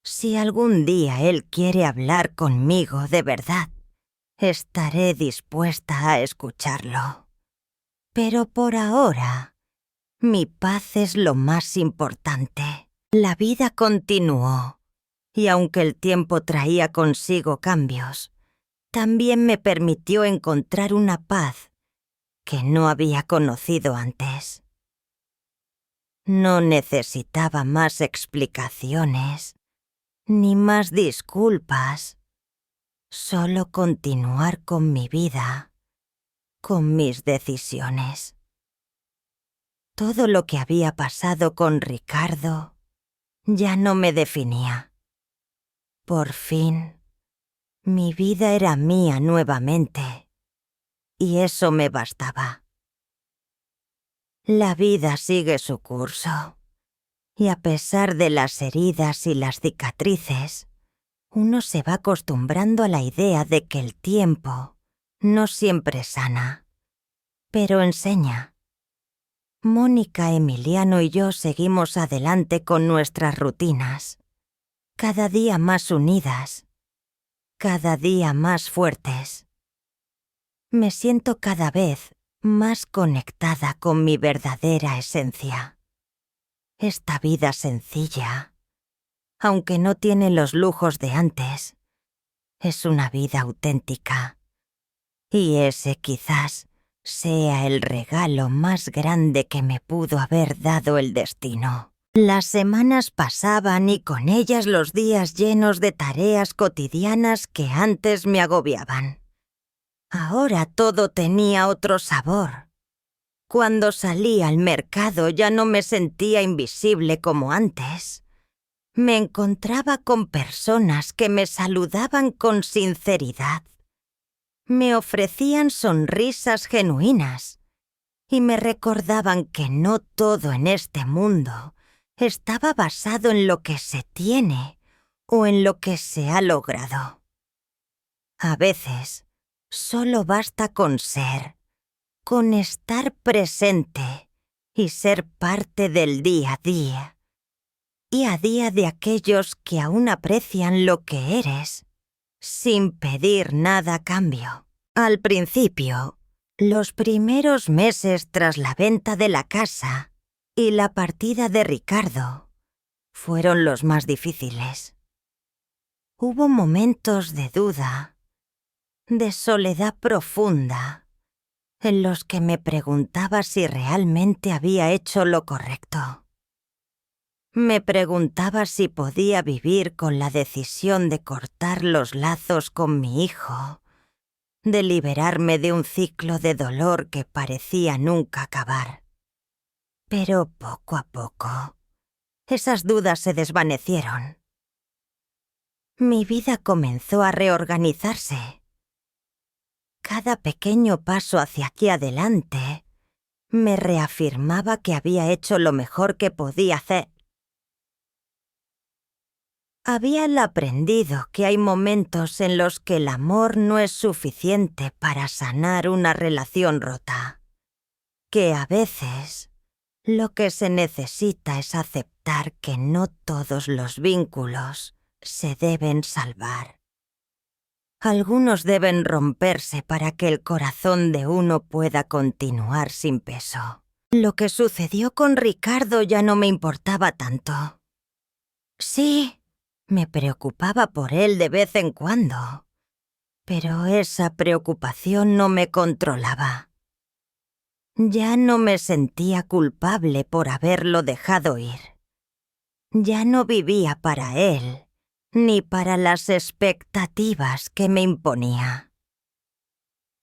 Si algún día él quiere hablar conmigo de verdad, estaré dispuesta a escucharlo. Pero por ahora, mi paz es lo más importante. La vida continuó, y aunque el tiempo traía consigo cambios, también me permitió encontrar una paz que no había conocido antes. No necesitaba más explicaciones, ni más disculpas, solo continuar con mi vida, con mis decisiones. Todo lo que había pasado con Ricardo ya no me definía. Por fin, mi vida era mía nuevamente, y eso me bastaba. La vida sigue su curso. Y a pesar de las heridas y las cicatrices, uno se va acostumbrando a la idea de que el tiempo no siempre sana, pero enseña. Mónica, Emiliano y yo seguimos adelante con nuestras rutinas, cada día más unidas, cada día más fuertes. Me siento cada vez más conectada con mi verdadera esencia. Esta vida sencilla, aunque no tiene los lujos de antes, es una vida auténtica. Y ese quizás sea el regalo más grande que me pudo haber dado el destino. Las semanas pasaban y con ellas los días llenos de tareas cotidianas que antes me agobiaban. Ahora todo tenía otro sabor. Cuando salí al mercado ya no me sentía invisible como antes. Me encontraba con personas que me saludaban con sinceridad. Me ofrecían sonrisas genuinas y me recordaban que no todo en este mundo estaba basado en lo que se tiene o en lo que se ha logrado. A veces, solo basta con ser, con estar presente y ser parte del día a día, y a día de aquellos que aún aprecian lo que eres, sin pedir nada a cambio. Al principio, los primeros meses tras la venta de la casa y la partida de Ricardo fueron los más difíciles. Hubo momentos de duda, de soledad profunda, en los que me preguntaba si realmente había hecho lo correcto. Me preguntaba si podía vivir con la decisión de cortar los lazos con mi hijo, de liberarme de un ciclo de dolor que parecía nunca acabar. Pero poco a poco, esas dudas se desvanecieron. Mi vida comenzó a reorganizarse. Cada pequeño paso hacia aquí adelante me reafirmaba que había hecho lo mejor que podía hacer. Había aprendido que hay momentos en los que el amor no es suficiente para sanar una relación rota, que a veces lo que se necesita es aceptar que no todos los vínculos se deben salvar. Algunos deben romperse para que el corazón de uno pueda continuar sin peso. Lo que sucedió con Ricardo ya no me importaba tanto. Sí, me preocupaba por él de vez en cuando, pero esa preocupación no me controlaba. Ya no me sentía culpable por haberlo dejado ir. Ya no vivía para él, ni para las expectativas que me imponía.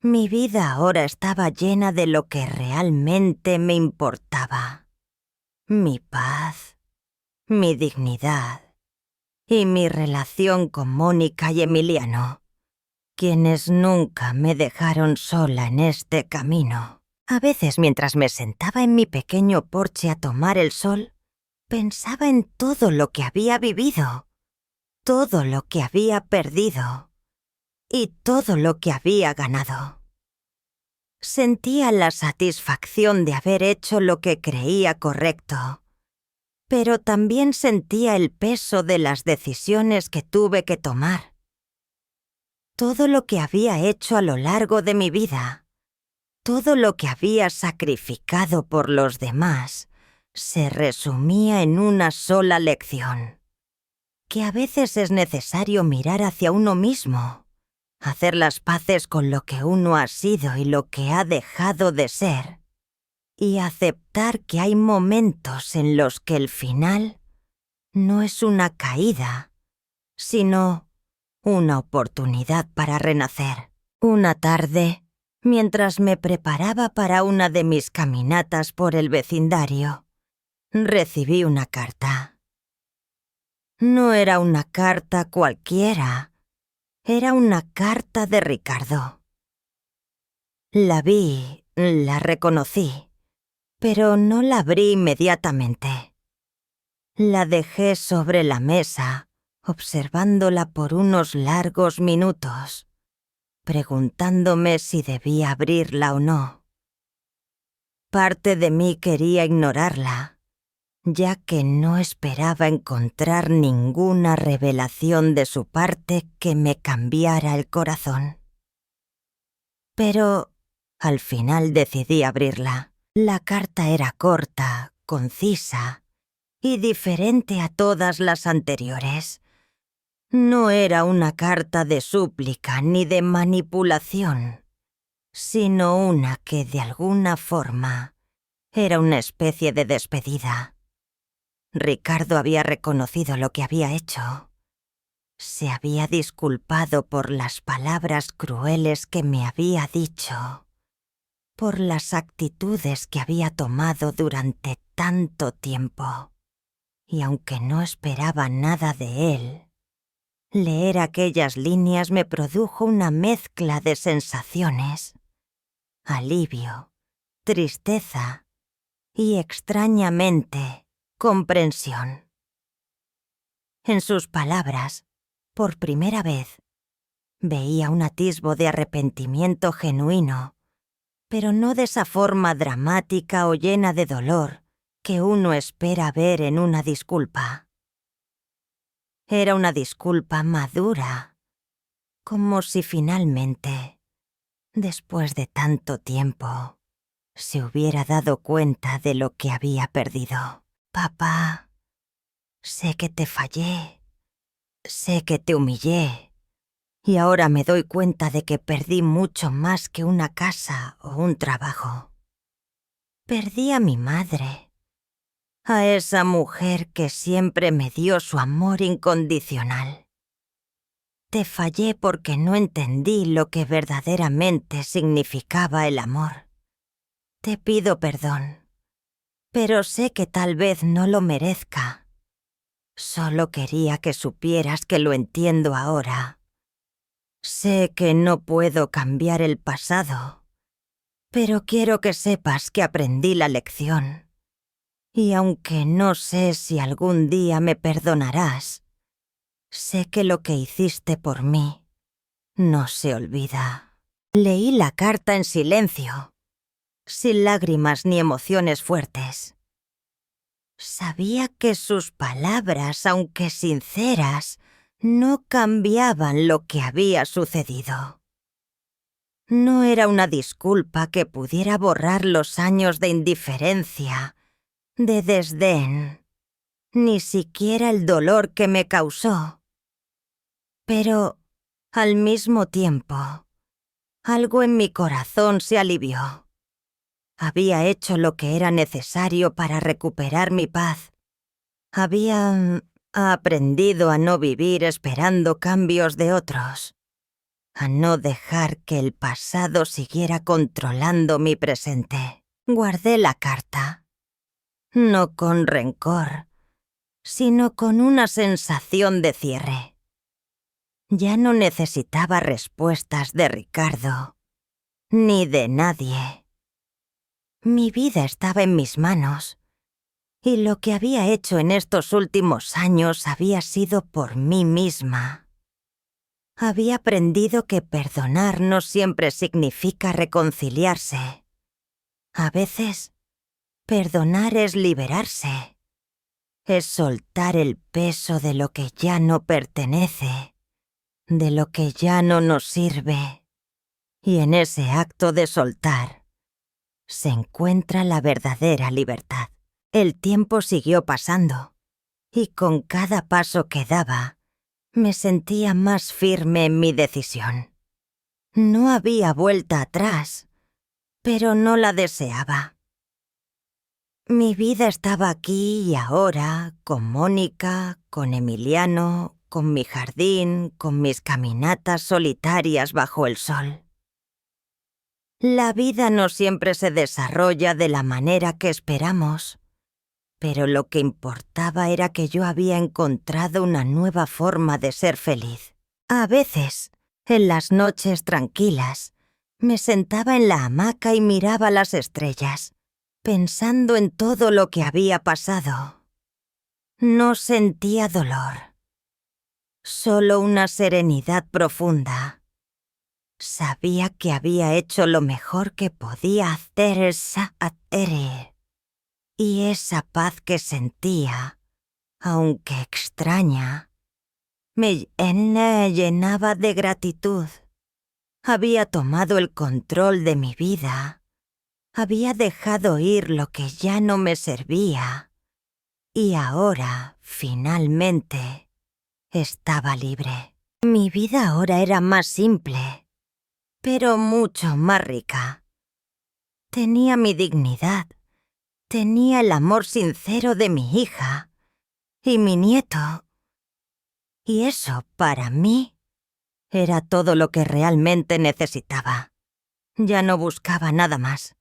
Mi vida ahora estaba llena de lo que realmente me importaba: mi paz, mi dignidad y mi relación con Mónica y Emiliano, quienes nunca me dejaron sola en este camino. A veces, mientras me sentaba en mi pequeño porche a tomar el sol, pensaba en todo lo que había vivido, todo lo que había perdido y todo lo que había ganado. Sentía la satisfacción de haber hecho lo que creía correcto, pero también sentía el peso de las decisiones que tuve que tomar. Todo lo que había hecho a lo largo de mi vida, todo lo que había sacrificado por los demás, se resumía en una sola lección: que a veces es necesario mirar hacia uno mismo, hacer las paces con lo que uno ha sido y lo que ha dejado de ser, y aceptar que hay momentos en los que el final no es una caída, sino una oportunidad para renacer. Una tarde, mientras me preparaba para una de mis caminatas por el vecindario, recibí una carta. No era una carta cualquiera, era una carta de Ricardo. La vi, la reconocí, pero no la abrí inmediatamente. La dejé sobre la mesa, observándola por unos largos minutos, preguntándome si debía abrirla o no. Parte de mí quería ignorarla, ya que no esperaba encontrar ninguna revelación de su parte que me cambiara el corazón. Pero al final decidí abrirla. La carta era corta, concisa y diferente a todas las anteriores. No era una carta de súplica ni de manipulación, sino una que de alguna forma era una especie de despedida. Ricardo había reconocido lo que había hecho. Se había disculpado por las palabras crueles que me había dicho, por las actitudes que había tomado durante tanto tiempo. Y aunque no esperaba nada de él, leer aquellas líneas me produjo una mezcla de sensaciones: alivio, tristeza y, extrañamente, comprensión. En sus palabras, por primera vez, veía un atisbo de arrepentimiento genuino, pero no de esa forma dramática o llena de dolor que uno espera ver en una disculpa. Era una disculpa madura, como si finalmente, después de tanto tiempo, se hubiera dado cuenta de lo que había perdido. Papá, sé que te fallé, sé que te humillé, y ahora me doy cuenta de que perdí mucho más que una casa o un trabajo. Perdí a mi madre, a esa mujer que siempre me dio su amor incondicional. Te fallé porque no entendí lo que verdaderamente significaba el amor. Te pido perdón, pero sé que tal vez no lo merezca. Solo quería que supieras que lo entiendo ahora. Sé que no puedo cambiar el pasado, pero quiero que sepas que aprendí la lección. Y aunque no sé si algún día me perdonarás, sé que lo que hiciste por mí no se olvida. Leí la carta en silencio, sin lágrimas ni emociones fuertes. Sabía que sus palabras, aunque sinceras, no cambiaban lo que había sucedido. No era una disculpa que pudiera borrar los años de indiferencia, de desdén, ni siquiera el dolor que me causó. Pero, al mismo tiempo, algo en mi corazón se alivió. Había hecho lo que era necesario para recuperar mi paz. Había aprendido a no vivir esperando cambios de otros, a no dejar que el pasado siguiera controlando mi presente. Guardé la carta, no con rencor, sino con una sensación de cierre. Ya no necesitaba respuestas de Ricardo, ni de nadie. Mi vida estaba en mis manos, y lo que había hecho en estos últimos años había sido por mí misma. Había aprendido que perdonar no siempre significa reconciliarse. A veces, perdonar es liberarse. Es soltar el peso de lo que ya no pertenece, de lo que ya no nos sirve. Y en ese acto de soltar, se encuentra la verdadera libertad. El tiempo siguió pasando, y con cada paso que daba, me sentía más firme en mi decisión. No había vuelta atrás, pero no la deseaba. Mi vida estaba aquí y ahora, con Mónica, con Emiliano, con mi jardín, con mis caminatas solitarias bajo el sol. La vida no siempre se desarrolla de la manera que esperamos, pero lo que importaba era que yo había encontrado una nueva forma de ser feliz. A veces, en las noches tranquilas, me sentaba en la hamaca y miraba las estrellas. pensando en todo lo que había pasado. No sentía dolor, solo una serenidad profunda. Sabía que había hecho lo mejor que podía hacer y esa paz que sentía, aunque extraña, me llenaba de gratitud. Había tomado el control de mi vida. Había dejado ir lo que ya no me servía. Y ahora, finalmente, estaba libre. Mi vida ahora era más simple, pero mucho más rica. Tenía mi dignidad. Tenía el amor sincero de mi hija y mi nieto. Y eso, para mí, era todo lo que realmente necesitaba. Ya no buscaba nada más.